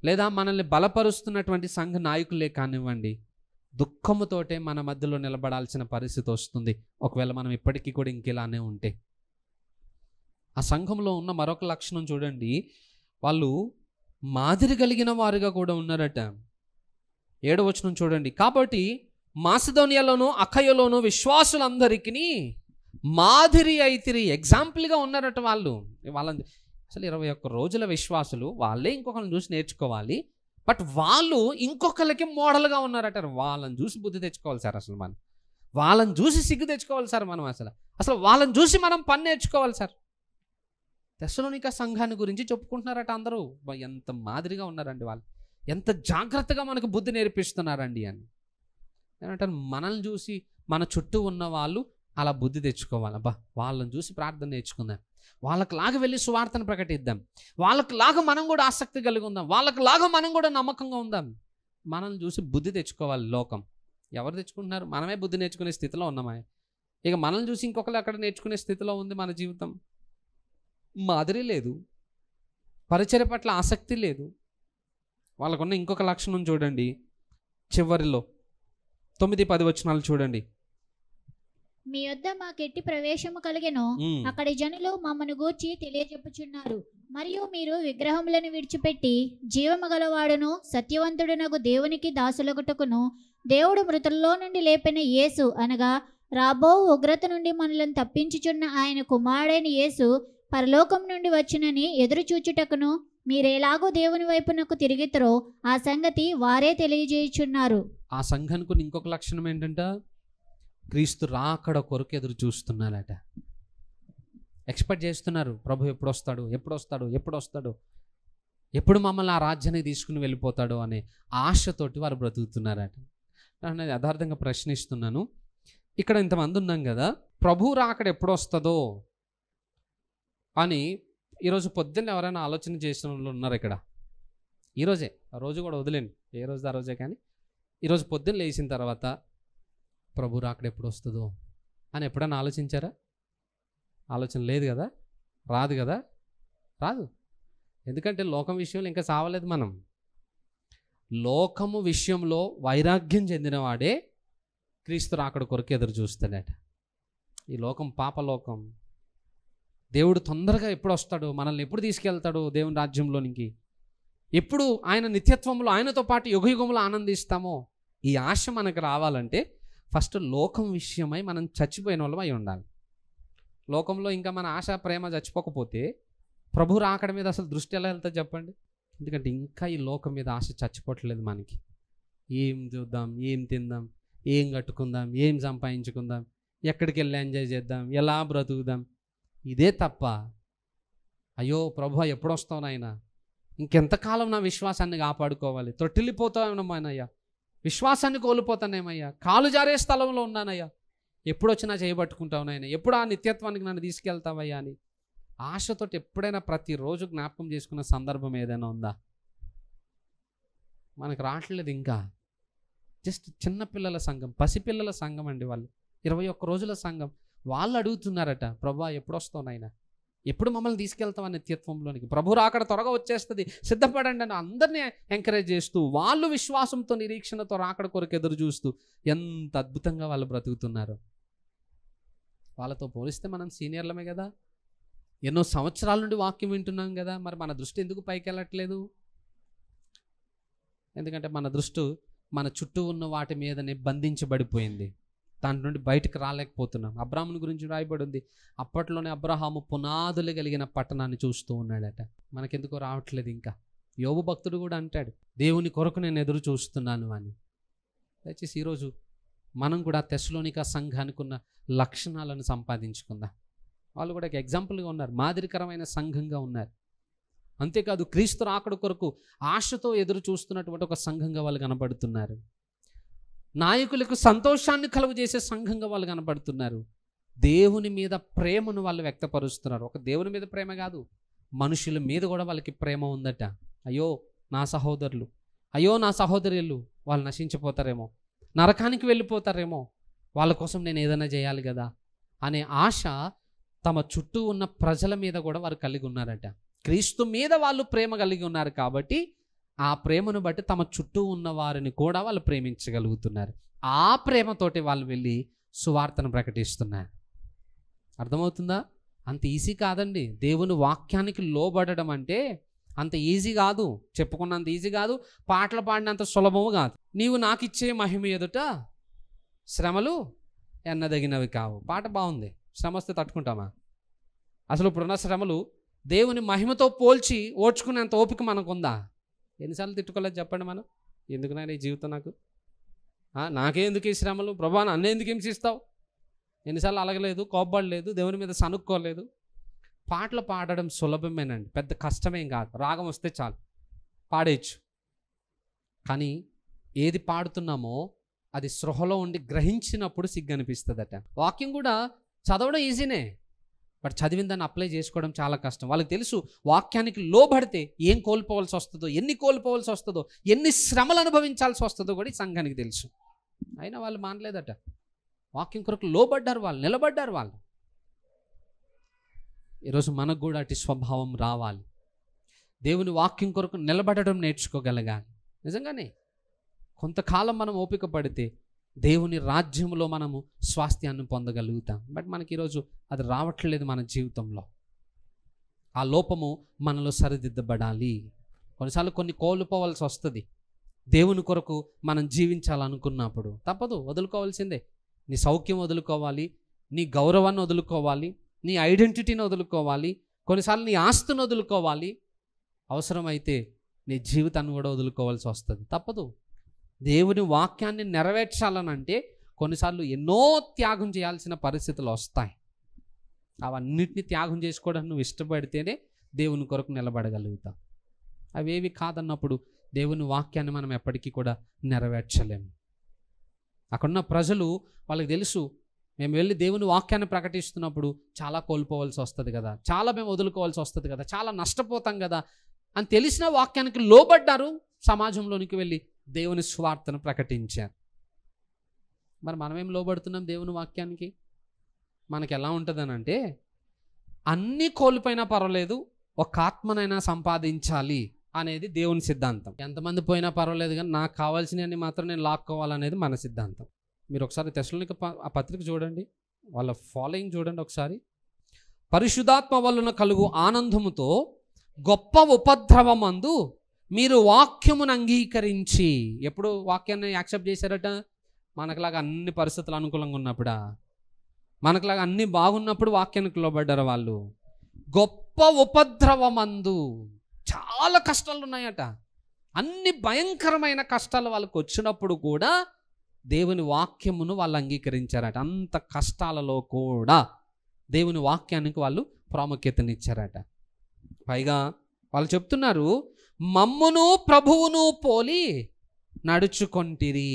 లేదా మనల్ని బలపరుస్తున్నటువంటి సంఘ నాయకులే కానివ్వండి, దుఃఖముతోటే మన మధ్యలో నిలబడాల్సిన పరిస్థితి వస్తుంది ఒకవేళ మనం ఇప్పటికీ కూడా ఇంకెలానే ఉంటే. ఆ సంఘంలో ఉన్న మరొక లక్షణం చూడండి, వాళ్ళు మాదిరి కలిగిన వారుగా కూడా ఉన్నారట. 7వ వచనం చూడండి. కాబట్టి మాసిదోనియాలోను అఖయలోను విశ్వాసులందరికీ మాదిరి అయితిరి, ఎగ్జాంపుల్గా ఉన్నారట వాళ్ళు. వాళ్ళని అసలు 21 రోజుల విశ్వాసులు వాళ్ళే ఇంకొకరిని చూసి నేర్చుకోవాలి. బట్ వాళ్ళు ఇంకొకరికి మోడల్గా ఉన్నారట. వాళ్ళని చూసి బుద్ధి తెచ్చుకోవాలి సార్. అసలు మనం వాళ్ళని చూసి సిగ్గు తెచ్చుకోవాలి సార్. మనం అసలు వాళ్ళని చూసి మనం పని నేర్చుకోవాలి సార్. తెస్సలోనిక సంఘాన్ని గురించి చెప్పుకుంటున్నారట అందరూ. ఎంత మాదిరిగా ఉన్నారండి వాళ్ళు, ఎంత జాగ్రత్తగా మనకు బుద్ధి నేర్పిస్తున్నారండి అని. ఏమంటారు, మనల్ని చూసి మన చుట్టూ ఉన్న వాళ్ళు అలా బుద్ధి తెచ్చుకోవాలి. అబ్బా, వాళ్ళని చూసి ప్రార్థన నేర్చుకుందాం, వాళ్ళకి లాగా వెళ్ళి సువార్తను ప్రకటిద్దాం, వాళ్ళకి లాగా మనం కూడా ఆసక్తి కలిగి ఉందాం, వాళ్ళకి లాగా మనం కూడా నమ్మకంగా ఉందాం. మనల్ని చూసి బుద్ధి తెచ్చుకోవాలి లోకం. ఎవరు తెచ్చుకుంటున్నారు? మనమే బుద్ధి నేర్చుకునే స్థితిలో ఉన్నామా? ఇక మనల్ని చూసి ఇంకొకరు ఎక్కడ నేర్చుకునే స్థితిలో ఉంది మన జీవితం? మాదిరి లేదు, పరిచర్య పట్ల ఆసక్తి లేదు. వాళ్ళకున్న ఇంకొక లక్షణం చూడండి, చివరిలో 9-10 వచనాలు చూడండి. మీ యొద్ద మాకెట్టి ప్రవేశము కలిగెను, అక్కడి జనులు మమ్మను గూర్చి తెలియజెప్పుచున్నారు. మరియు మీరు విగ్రహములను విడిచిపెట్టి జీవము గలవాడును సత్యవంతుడునగు దేవునికి దాసులగుటకును దేవుడు మృతుల్లో నుండి లేపిన యేసు అనగా రాబో ఉగ్రత నుండి మనలను తప్పించుచున్న ఆయన కుమారుడైన యేసు పరలోకం నుండి వచ్చినని ఎదురు చూచుటకును మీరేలాగో దేవుని వైపునకు తిరిగితరో ఆ సంగతి వారే తెలియజేయుచున్నారు. ఆ సంఘానికి ఇంకొక లక్షణం ఏంటంట? క్రీస్తు రాకడ కొరకు ఎదురు చూస్తున్నారట. ఎక్స్పెక్ట్ చేస్తున్నారు, ప్రభు ఎప్పుడు వస్తాడు, ఎప్పుడు వస్తాడు, ఎప్పుడు వస్తాడు, ఎప్పుడు మమ్మల్ని ఆ రాజ్యానికి తీసుకుని వెళ్ళిపోతాడు అనే ఆశతోటి వారు బ్రతుకుతున్నారట. నేను యథార్థంగా ప్రశ్నిస్తున్నాను, ఇక్కడ ఇంతమంది ఉన్నాం కదా, ప్రభు రాకడ ఎప్పుడు వస్తుందో అని ఈరోజు పొద్దున్న ఎవరైనా ఆలోచన చేసిన వాళ్ళు ఉన్నారు ఇక్కడ? ఈరోజే, ఆ రోజు కూడా వదిలేండి, ఏ రోజు ఆ రోజే, కానీ ఈరోజు పొద్దున్న లేచిన తర్వాత ప్రభు రాకడ ఎప్పుడు వస్తుందో అని ఎప్పుడైనా ఆలోచించారా? ఆలోచన లేదు కదా, రాదు కదా, రాదు. ఎందుకంటే లోకం విషయంలో ఇంకా సావలేదు మనం. లోకము విషయంలో వైరాగ్యం చెందినవాడే క్రీస్తు రాకడ కొరకు ఎదురు చూస్తాడట. ఈ లోకం పాపలోకం. దేవుడు తొందరగా ఎప్పుడు వస్తాడు, మనల్ని ఎప్పుడు తీసుకెళ్తాడు దేవుని రాజ్యంలోనికి, ఎప్పుడు ఆయన నిత్యత్వంలో ఆయనతో పాటు యుగయుగంలో ఆనందిస్తామో, ఈ ఆశ మనకు రావాలంటే ఫస్ట్ లోకం విషయమై మనం చచ్చిపోయిన వాళ్ళం అయి ఉండాలి. లోకంలో ఇంకా మన ఆశ ప్రేమ చచ్చిపోకపోతే ప్రభు రాకడ మీద అసలు దృష్టి ఎలా వెళ్తుంది చెప్పండి? ఎందుకంటే ఇంకా ఈ లోకం మీద ఆశ చచ్చిపోవట్లేదు మనకి. ఏం చూద్దాం, ఏం తిందాం, ఏం కట్టుకుందాం, ఏం సంపాదించుకుందాం, ఎక్కడికి వెళ్ళి ఎంజాయ్ చేద్దాం, ఎలా బ్రతుకుదాం, ఇదే తప్ప అయ్యో ప్రభు ఎప్పుడు వస్తావు నాయనా, ఇంకెంతకాలం నా విశ్వాసాన్ని కాపాడుకోవాలి, తొట్టిల్లిపోతామేమయ్యా, విశ్వాసాన్ని కోల్పోతానేమయ్యా, కాలు జారే స్థలంలో ఉన్నానయ్యా, ఎప్పుడు వచ్చినా చేయబట్టుకుంటావు నాయనా, ఎప్పుడు ఆ నిత్యత్వానికి నన్ను తీసుకెళ్తావయ్యా అని ఆశతో ఎప్పుడైనా ప్రతిరోజు జ్ఞాపకం చేసుకున్న సందర్భం ఏదైనా ఉందా? మనకు రావట్లేదు. ఇంకా జస్ట్ చిన్నపిల్లల సంఘం, పసిపిల్లల సంఘం అండి వాళ్ళు, 21 రోజుల సంఘం. వాళ్ళు అడుగుతున్నారట, ప్రభా ఎప్పుడు వస్తావు నాయనా, ఎప్పుడు మమ్మల్ని తీసుకెళ్తాం నిత్యత్వంలోనికి, ప్రభు రాకడ త్వరగా వచ్చేస్తుంది, సిద్ధపడండి అని అందరినీ ఎంకరేజ్ చేస్తూ, వాళ్ళు విశ్వాసంతో నిరీక్షణతో రాకడ కొరకు ఎదురు చూస్తూ ఎంత అద్భుతంగా వాళ్ళు బ్రతుకుతున్నారు. వాళ్ళతో పోలిస్తే మనం సీనియర్లమే కదా, ఎన్నో సంవత్సరాల నుండి వాక్యం వింటున్నాం కదా, మరి మన దృష్టి ఎందుకు పైకి వెళ్ళట్లేదు? ఎందుకంటే మన దృష్టి మన చుట్టూ ఉన్న వాటి మీదనే బంధించబడిపోయింది, దాంట్ నుండి బయటకు రాలేకపోతున్నాం. అబ్రాహాముని గురించి రాయబడి ఉంది, అప్పట్లోనే అబ్రహాము పునాదులు కలిగిన పట్టణాన్ని చూస్తూ ఉన్నాడట. మనకెందుకో రావట్లేదు. ఇంకా యోబు భక్తుడు కూడా అంటాడు, దేవుని కొరకు నేను ఎదురు చూస్తున్నాను అని. దయచేసి ఈరోజు మనం కూడా తెస్సలోనిక సంఘానికి ఉన్న లక్షణాలను సంపాదించుకుందాం. వాళ్ళు కూడా ఒక ఎగ్జాంపుల్గా ఉన్నారు, మాదిరికరమైన సంఘంగా ఉన్నారు. అంతేకాదు క్రీస్తు రాకడ కొరకు ఆశతో ఎదురు చూస్తున్నటువంటి ఒక సంఘంగా వాళ్ళు కనబడుతున్నారు. నాయకులకు సంతోషాన్ని కలుగు చేసే సంఘంగా వాళ్ళు కనబడుతున్నారు. దేవుని మీద ప్రేమను వాళ్ళు వ్యక్తపరుస్తున్నారు. ఒక దేవుని మీద ప్రేమ కాదు, మనుషుల మీద కూడా వాళ్ళకి ప్రేమ ఉందట. అయ్యో నా సహోదరులు, అయ్యో నా సహోదరులు వాళ్ళు నశించిపోతారేమో, నరకానికి వెళ్ళిపోతారేమో, వాళ్ళ కోసం నేను ఏదైనా చేయాలి కదా అనే ఆశ తమ చుట్టూ ఉన్న ప్రజల మీద కూడా వారు కలిగి ఉన్నారట. క్రీస్తు మీద వాళ్ళు ప్రేమ కలిగి ఉన్నారు కాబట్టి ఆ ప్రేమను బట్టి తమ చుట్టూ ఉన్న వారిని కూడా వాళ్ళు ప్రేమించగలుగుతున్నారు. ఆ ప్రేమతోటి వాళ్ళు వెళ్ళి సువార్తను ప్రకటిస్తున్నారు. అర్థమవుతుందా? అంత ఈజీ కాదండి. దేవుని వాక్యానికి లోబడడం అంటే అంత ఈజీ కాదు, చెప్పుకున్నంత ఈజీ కాదు, పాటలు పాడినంత సులభము కాదు. నీవు నాకు ఇచ్చే మహిమ ఎదుట శ్రమలు ఎన్నదగినవి కావు. పాట బాగుంది, శ్రమ వస్తే తట్టుకుంటామా? అసలు ఇప్పుడున్న శ్రమలు దేవుని మహిమతో పోల్చి ఓడ్చుకునేంత ఓపిక మనకుందా? ఎన్నిసార్లు తిట్టుకోలేదు చెప్పండి మనం? ఎందుకునైనా ఈ జీవితం నాకే ఎందుకు ఈ శ్రమలు ప్రభా, నన్ను ఎందుకు హింసిస్తావు? ఎన్నిసార్లు అలగలేదు, కోప్పడలేదు, దేవుని మీద సనుక్కోలేదు. పాటలు పాడడం సులభమేనండి, పెద్ద కష్టమేం కాదు. రాగం వస్తే చాలు పాడేయచ్చు. కానీ ఏది పాడుతున్నామో అది స్పృహలో ఉండి గ్రహించినప్పుడు సిగ్గు అనిపిస్తుందట. వాక్యం కూడా చదవడం ఈజీనే, బట్ చదివిన దాన్ని అప్లై చేసుకోవడం చాలా కష్టం. వాళ్ళకి తెలుసు వాక్యానికి లోబడితే ఏం కోల్పోవాల్సి వస్తుందో, ఎన్ని కోల్పోవాల్సి వస్తుందో, ఎన్ని శ్రమలు అనుభవించాల్సి వస్తుందో కూడా ఈ సంఘానికి తెలుసు. అయినా వాళ్ళు మానలేదట. వాక్యం కొరకు లోబడ్డారు, వాళ్ళు నిలబడ్డారు. వాళ్ళు ఈరోజు మనకు కూడా అటు స్వభావం రావాలి. దేవుని వాక్యం కొరకు నిలబడడం నేర్చుకోగలగాలి. నిజంగానే కొంతకాలం మనం ఓపిక పడితే దేవుని రాజ్యంలో మనము స్వాస్థ్యాన్ని పొందగలుగుతాం. బట్ మనకి ఈరోజు అది రావట్లేదు మన జీవితంలో. ఆ లోపము మనలో సరిదిద్దబడాలి. కొన్నిసార్లు కొన్ని కోల్పోవాల్సి వస్తుంది. దేవుని కొరకు మనం జీవించాలనుకున్నప్పుడు తప్పదు, వదులుకోవాల్సిందే. నీ సౌఖ్యం వదులుకోవాలి, నీ గౌరవాన్ని వదులుకోవాలి, నీ ఐడెంటిటీని వదులుకోవాలి, కొన్నిసార్లు నీ ఆస్తిని వదులుకోవాలి, అవసరమైతే నీ జీవితాన్ని కూడా వదులుకోవాల్సి వస్తుంది. తప్పదు. దేవుని వాక్యాన్ని నెరవేర్చాలనంటే కొన్నిసార్లు ఎన్నో త్యాగం చేయాల్సిన పరిస్థితులు వస్తాయి. అవన్నిటిని త్యాగం చేసుకోవడానికి నువ్వు ఇష్టపడితేనే దేవుని కొరకు నిలబడగలుగుతావు. అవేవి కాదన్నప్పుడు దేవుని వాక్యాన్ని మనం ఎప్పటికీ కూడా నెరవేర్చలేము. అక్కడున్న ప్రజలు, వాళ్ళకి తెలుసు మేము వెళ్ళి దేవుని వాక్యాన్ని ప్రకటిస్తున్నప్పుడు చాలా కోల్పోవాల్సి వస్తుంది కదా, చాలా మేము వదులుకోవాల్సి వస్తుంది కదా, చాలా నష్టపోతాం కదా అని తెలిసిన వాక్యానికి లోబడ్డారు. సమాజంలోనికి వెళ్ళి దేవుని స్వార్థను ప్రకటించారు. మరి మనమేం లోబడుతున్నాం దేవుని వాక్యానికి? మనకి ఎలా ఉంటుందనంటే, అన్నీ కోల్పోయినా పర్వాలేదు, ఒక ఆత్మనైనా సంపాదించాలి అనేది దేవుని సిద్ధాంతం. ఎంతమంది పోయినా పర్వాలేదు కానీ నాకు కావాల్సినవన్నీ మాత్రం నేను లాక్కోవాలనేది మన సిద్ధాంతం. మీరు ఒకసారి తెస్సలోనిక ఆ పత్రిక చూడండి, వాళ్ళ ఫాలోయింగ్ చూడండి ఒకసారి. పరిశుద్ధాత్మ వలన కలుగు ఆనందముతో గొప్ప ఉపద్రవమందు మీరు వాక్యమును అంగీకరించి. ఎప్పుడు వాక్యాన్ని యాక్సెప్ట్ చేశారట? మనకులాగా అన్ని పరిస్థితులు అనుకూలంగా ఉన్నప్పుడా? మనకులాగా అన్ని బాగున్నప్పుడు వాక్యానికి లోబడ్డారు వాళ్ళు. గొప్ప ఉపద్రవమందు, చాలా కష్టాలు ఉన్నాయట. అన్ని భయంకరమైన కష్టాలు వాళ్ళకు వచ్చినప్పుడు కూడా దేవుని వాక్యమును వాళ్ళు అంగీకరించారట. అంత కష్టాలలో కూడా దేవుని వాక్యానికి వాళ్ళు ప్రాముఖ్యతనిచ్చారట. పైగా వాళ్ళు చెప్తున్నారు, మమ్మును ప్రభువును పోలి నడుచుకొంటిరి.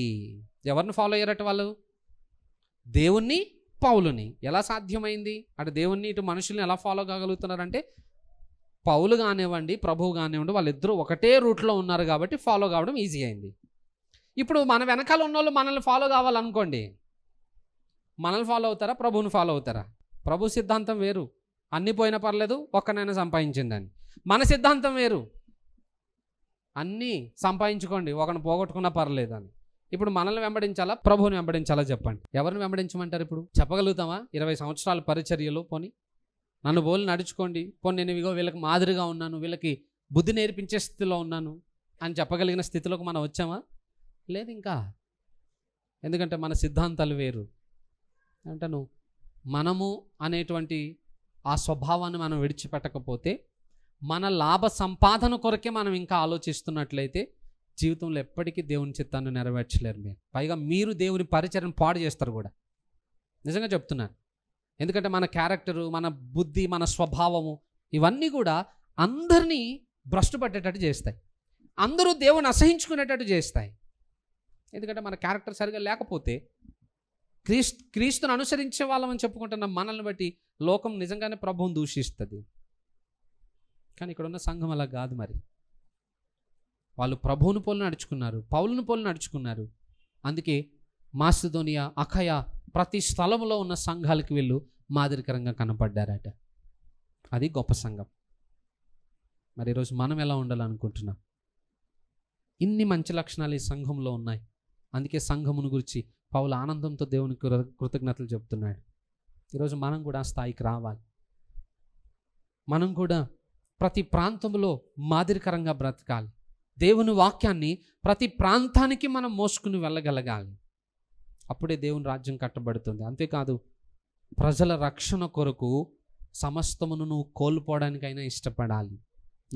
ఎవరిని ఫాలో అయ్యారట వాళ్ళు? దేవుణ్ణి, పౌలుని. ఎలా సాధ్యమైంది? అటు దేవుణ్ణి ఇటు మనుషుల్ని ఎలా ఫాలో కాగలుగుతున్నారంటే, పౌలు కానివ్వండి, ప్రభువు కానివ్వండి, వాళ్ళిద్దరూ ఒకటే రూట్లో ఉన్నారు కాబట్టి ఫాలో కావడం ఈజీ అయింది. ఇప్పుడు మన వెనకాల ఉన్న వాళ్ళు మనల్ని ఫాలో కావాలనుకోండి, మనల్ని ఫాలో అవుతారా, ప్రభువుని ఫాలో అవుతారా? ప్రభు సిద్ధాంతం వేరు, అన్నీ పోయినా పర్లేదు, ఒక్కనైనా సంపాదించిందని. మన సిద్ధాంతం వేరు, అన్నీ సంపాదించుకోండి, ఒకరిని పోగొట్టుకున్నా పర్లేదు అని. ఇప్పుడు మనల్ని వెంబడించాలా, ప్రభువుని వెంబడించాలా చెప్పండి? ఎవరిని వెంబడించమంటారు? ఇప్పుడు చెప్పగలుగుతామా? 20 సంవత్సరాల పరిచర్యలు, పోని నన్ను బోలు నడుచుకోండి, పోనీ నేను ఇగో వీళ్ళకి మాదిరిగా ఉన్నాను, వీళ్ళకి బుద్ధి నేర్పించే స్థితిలో ఉన్నాను అని చెప్పగలిగిన స్థితిలోకి మనం వచ్చామా? లేదు ఇంకా. ఎందుకంటే మన సిద్ధాంతాలు వేరు. అంటాను, మనము అనేటువంటి ఆ స్వభావాన్ని మనం విడిచిపెట్టకపోతే, మన లాభ సంపాదన కొరకే మనం ఇంకా ఆలోచిస్తున్నట్లయితే జీవితంలో ఎప్పటికీ దేవుని చిత్తాన్ని నెరవేర్చలేరు మీరు. పైగా మీరు దేవుని పరిచర్యను పాడు చేస్తారు కూడా, నిజంగా చెప్తున్నాను. ఎందుకంటే మన క్యారెక్టరు, మన బుద్ధి, మన స్వభావము ఇవన్నీ కూడా అందరినీ భ్రష్టు పట్టేటట్టు చేస్తాయి, అందరూ దేవుని అసహించుకునేటట్టు చేస్తాయి. ఎందుకంటే మన క్యారెక్టర్ సరిగా లేకపోతే క్రీస్తును అనుసరించే వాళ్ళమని చెప్పుకుంటున్న మనల్ని బట్టి లోకం నిజంగానే ప్రభువుని దూషిస్తుంది. కానీ ఇక్కడ ఉన్న సంఘం అలా కాదు. మరి వాళ్ళు ప్రభువుని పోలు నడుచుకున్నారు, పౌలుని పోలు నడుచుకున్నారు. అందుకే మాసిదోనియా, అఖయ ప్రతి స్థలంలో ఉన్న సంఘాలకు వీళ్ళు మాదిరికరంగా కనపడ్డారట. అది గొప్ప సంఘం. మరి ఈరోజు మనం ఎలా ఉండాలనుకుంటున్నాం? ఇన్ని మంచి లక్షణాలు ఈ సంఘంలో ఉన్నాయి. అందుకే సంఘమును గురించి పౌలు ఆనందంతో దేవునికి కృతజ్ఞతలు చెప్తున్నాడు. ఈరోజు మనం కూడా ఆ స్థాయికి రావాలి. మనం కూడా ప్రతి ప్రాంతంలో మాదిరికరంగా బ్రతకాలి. దేవుని వాక్యాన్ని ప్రతి ప్రాంతానికి మనం మోసుకుని వెళ్ళగలగాలి. అప్పుడే దేవుని రాజ్యం కట్టబడుతుంది. అంతేకాదు, ప్రజల రక్షణ కొరకు సమస్తమును నువ్వు కోల్పోవడానికైనా ఇష్టపడాలి.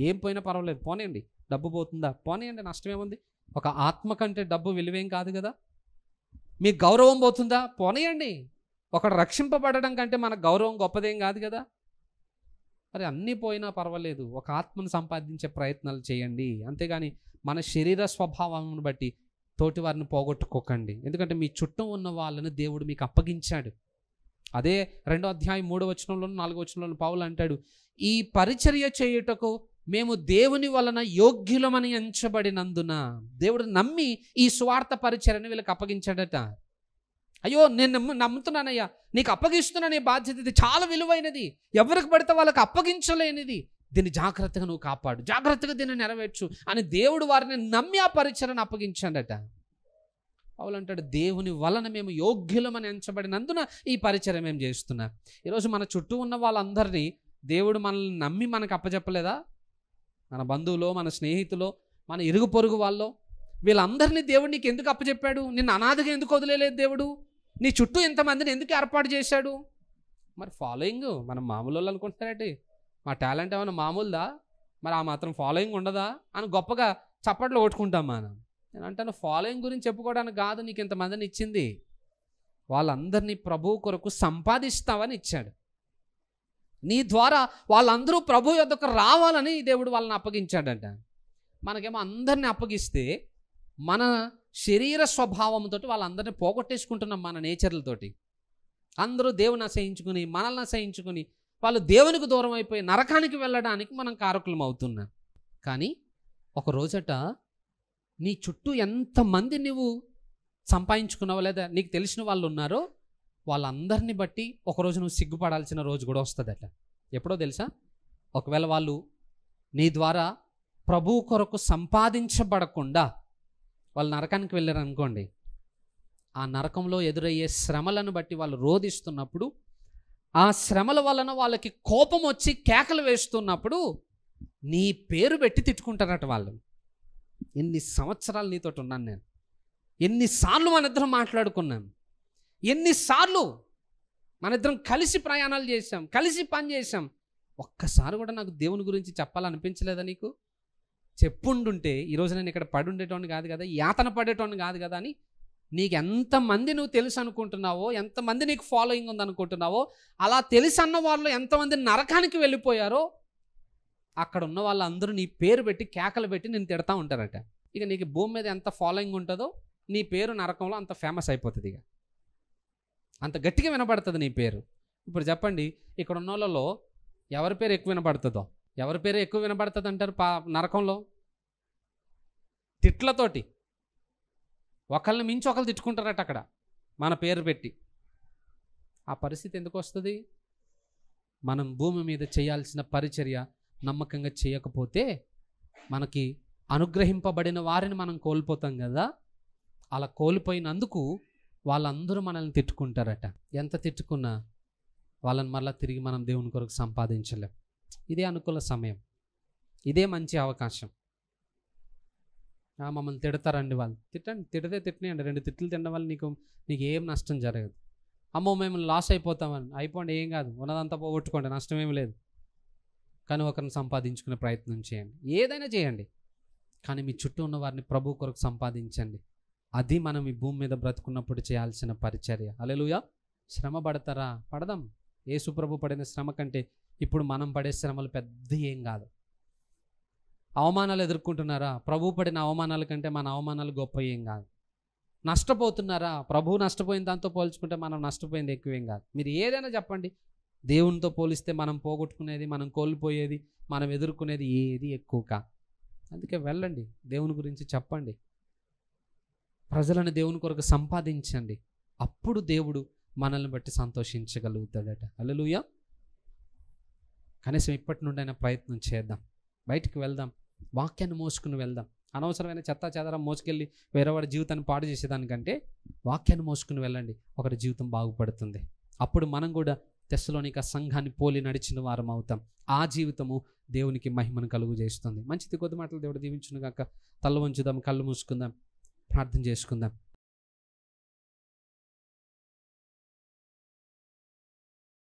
ఏం పోయినా పర్వాలేదు, పోనీయండి. డబ్బు పోతుందా, పోనీయండి, నష్టమేముంది? ఒక ఆత్మ కంటే డబ్బు విలువేం కాదు కదా. మీ గౌరవం పోతుందా, పోనీయండి. ఒకడు రక్షింపబడడం కంటే మన గౌరవం గొప్పదేం కాదు కదా. మరి అన్నీ పోయినా పర్వాలేదు, ఒక ఆత్మను సంపాదించే ప్రయత్నాలు చేయండి. అంతేగాని మన శరీర స్వభావాన్ని బట్టి తోటి వారిని పోగొట్టుకోకండి. ఎందుకంటే మీ చుట్టూ ఉన్న వాళ్ళని దేవుడు మీకు అప్పగించాడు. అదే 2వ అధ్యాయం 3వ వచనంలోను 4వ వచనంలోను పౌలు అంటాడు, ఈ పరిచర్య చేయుటకు మేము దేవుని వలన యోగ్యులమని ఎంచబడినందున. దేవుడు నమ్మి ఈ స్వార్థ పరిచర్యను వీళ్ళకి అప్పగించాడట. అయ్యో, నేను నమ్ముతున్నానయ్యా, నీకు అప్పగిస్తున్నాను, ఈ బాధ్యత ఇది చాలా విలువైనది, ఎవరికి పడితే వాళ్ళకి అప్పగించలేనిది, దీన్ని జాగ్రత్తగా నువ్వు కాపాడు, జాగ్రత్తగా దీన్ని నెరవేర్చు అని దేవుడు వారిని నమ్మి ఆ పరిచర్యను అప్పగించాడట. పౌలు అంటాడు, దేవుని వలన మేము యోగ్యులమని ఎంచబడినందున ఈ పరిచర్య మేము చేస్తున్నాం. ఈరోజు మన చుట్టూ ఉన్న వాళ్ళందరినీ దేవుడు మనల్ని నమ్మి మనకు అప్పచెప్పలేదా? మన బంధువులో, మన స్నేహితులో, మన ఇరుగు పొరుగు వాళ్ళలో వీళ్ళందరినీ దేవుడు నీకు ఎందుకు అప్పచెప్పాడు? నిన్ను అనాథగా ఎందుకు వదిలేలేదు దేవుడు? నీ చుట్టూ ఎంతమందిని ఎందుకు ఏర్పాటు చేశాడు? మరి ఫాలోయింగ్ మనం మామూలు వాళ్ళు అనుకుంటారంటే, మా టాలెంట్ ఏమైనా మామూలుదా, మరి ఆ మాత్రం ఫాలోయింగ్ ఉండదా అని గొప్పగా చప్పట్లు కొట్టుకుంటాం మనం. నేను అంటాను, ఫాలోయింగ్ గురించి చెప్పుకోవడానికి కాదు నీకు ఇంతమందిని ఇచ్చింది, వాళ్ళందరినీ ప్రభువు కొరకు సంపాదిస్తావని ఇచ్చాడు. నీ ద్వారా వాళ్ళందరూ ప్రభు యొద్దకు రావాలని దేవుడు వాళ్ళని అప్పగించాడంట. మనకేమో అందరినీ అప్పగిస్తే మన శరీర స్వభావంతో వాళ్ళందరినీ పోగొట్టేసుకుంటున్నాం. మన నేచర్లతోటి అందరూ దేవుని అసహించుకుని, మనల్ని అసహించుకుని, వాళ్ళు దేవునికి దూరం అయిపోయి నరకానికి వెళ్ళడానికి మనం కారకులం అవుతున్నాం. కానీ ఒక రోజట నీ చుట్టూ ఎంతమంది నువ్వు సంపాదించుకున్నావో లేదా నీకు తెలిసిన వాళ్ళు ఉన్నారో వాళ్ళందరినీ బట్టి ఒకరోజు నువ్వు సిగ్గుపడాల్సిన రోజు కూడా వస్తుందట. ఎప్పుడో తెలుసా? ఒకవేళ వాళ్ళు నీ ద్వారా ప్రభువు కొరకు సంపాదించబడకుండా వాళ్ళు నరకానికి వెళ్ళారు అనుకోండి, ఆ నరకంలో ఎదురయ్యే శ్రమలను బట్టి వాళ్ళు రోధిస్తున్నప్పుడు, ఆ శ్రమల వలన వాళ్ళకి కోపం వచ్చి కేకలు వేస్తున్నప్పుడు నీ పేరు పెట్టి తిట్టుకుంటారట వాళ్ళు. ఎన్ని సంవత్సరాలు నీతో ఉన్నాను నేను, ఎన్నిసార్లు మన ఇద్దరం మాట్లాడుకున్నాం, ఎన్నిసార్లు మన ఇద్దరం కలిసి ప్రయాణాలు చేశాం, కలిసి పని చేశాం, ఒక్కసారి కూడా నాకు దేవుని గురించి చెప్పాలనిపించలేదా నీకు? చెప్పుండుంటే ఈరోజు నేను ఇక్కడ పడి ఉండేటోని కాదు కదా, యాతన పడేటోని కాదు కదా అని నీకు ఎంతమంది నువ్వు తెలుసు అనుకుంటున్నావో, ఎంతమంది నీకు ఫాలోయింగ్ ఉందనుకుంటున్నావో, అలా తెలిసి అన్న వాళ్ళు ఎంతమంది నరకానికి వెళ్ళిపోయారో అక్కడ ఉన్న వాళ్ళందరూ నీ పేరు పెట్టి కేకలు పెట్టి నేను తిడతా ఉంటారట. ఇక నీకు భూమి మీద ఎంత ఫాలోయింగ్ ఉంటుందో నీ పేరు నరకంలో అంత ఫేమస్ అయిపోతుంది, ఇక అంత గట్టిగా వినపడుతుంది నీ పేరు. ఇప్పుడు చెప్పండి, ఇక్కడ ఉన్న వాళ్ళలో ఎవరి పేరు ఎక్కువ వినపడుతుందో? ఎవరి పేరు ఎక్కువ వినపడుతుంది అంటారు నరకంలో? తిట్లతోటి ఒకళ్ళని మించి ఒకళ్ళు తిట్టుకుంటారట అక్కడ మన పేరు పెట్టి. ఆ పరిస్థితి ఎందుకు వస్తుంది? మనం భూమి మీద చేయాల్సిన పరిచర్య నమ్మకంగా చేయకపోతే మనకి అనుగ్రహింపబడిన వారిని మనం కోల్పోతాం కదా. అలా కోల్పోయినందుకు వాళ్ళందరూ మనల్ని తిట్టుకుంటారట. ఎంత తిట్టుకున్నా వాళ్ళని మళ్ళీ తిరిగి మనం దేవుని కొరకు సంపాదించలేం. ఇదే అనుకూల సమయం, ఇదే మంచి అవకాశం. మమ్మల్ని తిడతారండి వాళ్ళు, తిట్టండి, తిట్టనియండి. 2 తిట్లు తినడం వల్ల నీకు ఏం నష్టం జరగదు. అమ్మో మేము లాస్ అయిపోతామని, అయిపోండి, ఏం కాదు, ఉన్నదంతా పోగొట్టుకోండి, నష్టం ఏమి లేదు. కానీ ఒకరిని సంపాదించుకునే ప్రయత్నం చేయండి, ఏదైనా చేయండి, కానీ మీ చుట్టూ ఉన్న వారిని ప్రభు కొరకు సంపాదించండి. అది మనం ఈ భూమి మీద బ్రతుకున్నప్పుడు చేయాల్సిన పరిచర్య. హల్లెలూయా. శ్రమ పడతారా? పడదాం. యేసు ప్రభు పడిన శ్రమ కంటే ఇప్పుడు మనం పడే శ్రమలు పెద్ద ఏం కాదు. అవమానాలు ఎదుర్కొంటున్నారా? ప్రభు పడిన అవమానాల కంటే మన అవమానాలు గొప్ప ఏం కాదు. నష్టపోతున్నారా? ప్రభువు నష్టపోయిన దాంతో పోల్చుకుంటే మనం నష్టపోయింది ఎక్కువేం కాదు. మీరు ఏదైనా చెప్పండి, దేవునితో పోలిస్తే మనం పోగొట్టుకునేది, మనం కోల్పోయేది, మనం ఎదుర్కొనేది ఏది ఎక్కువ కాదు. అందుకే వెళ్ళండి, దేవుని గురించి చెప్పండి, ప్రజలను దేవుని కొరకు సంపాదించండి. అప్పుడు దేవుడు మనల్ని బట్టి సంతోషించగలుగుతాడట. హల్లెలూయా. కనీసం ఇప్పటి నుండి అయినా ప్రయత్నం చేద్దాం. బయటికి వెళ్దాం, వాక్యాన్ని మోసుకుని వెళ్దాం. అనవసరమైన చెత్తా చెదరం మోసుకెళ్ళి వేరే వాడి జీవితాన్ని పాడు చేసేదానికంటే వాక్యాన్ని మోసుకుని వెళ్ళండి, ఒకరి జీవితం బాగుపడుతుంది. అప్పుడు మనం కూడా తెస్సలోనిక సంఘాన్ని పోలి నడిచిన వారం అవుతాం. ఆ జీవితము దేవునికి మహిమను కలుగు చేస్తుంది. మంచిది, కొద్ది మాటలు దేవుడు దీవించును గాక. తల వంచుదాం, కళ్ళు మూసుకుందాం, ప్రార్థన చేసుకుందాం.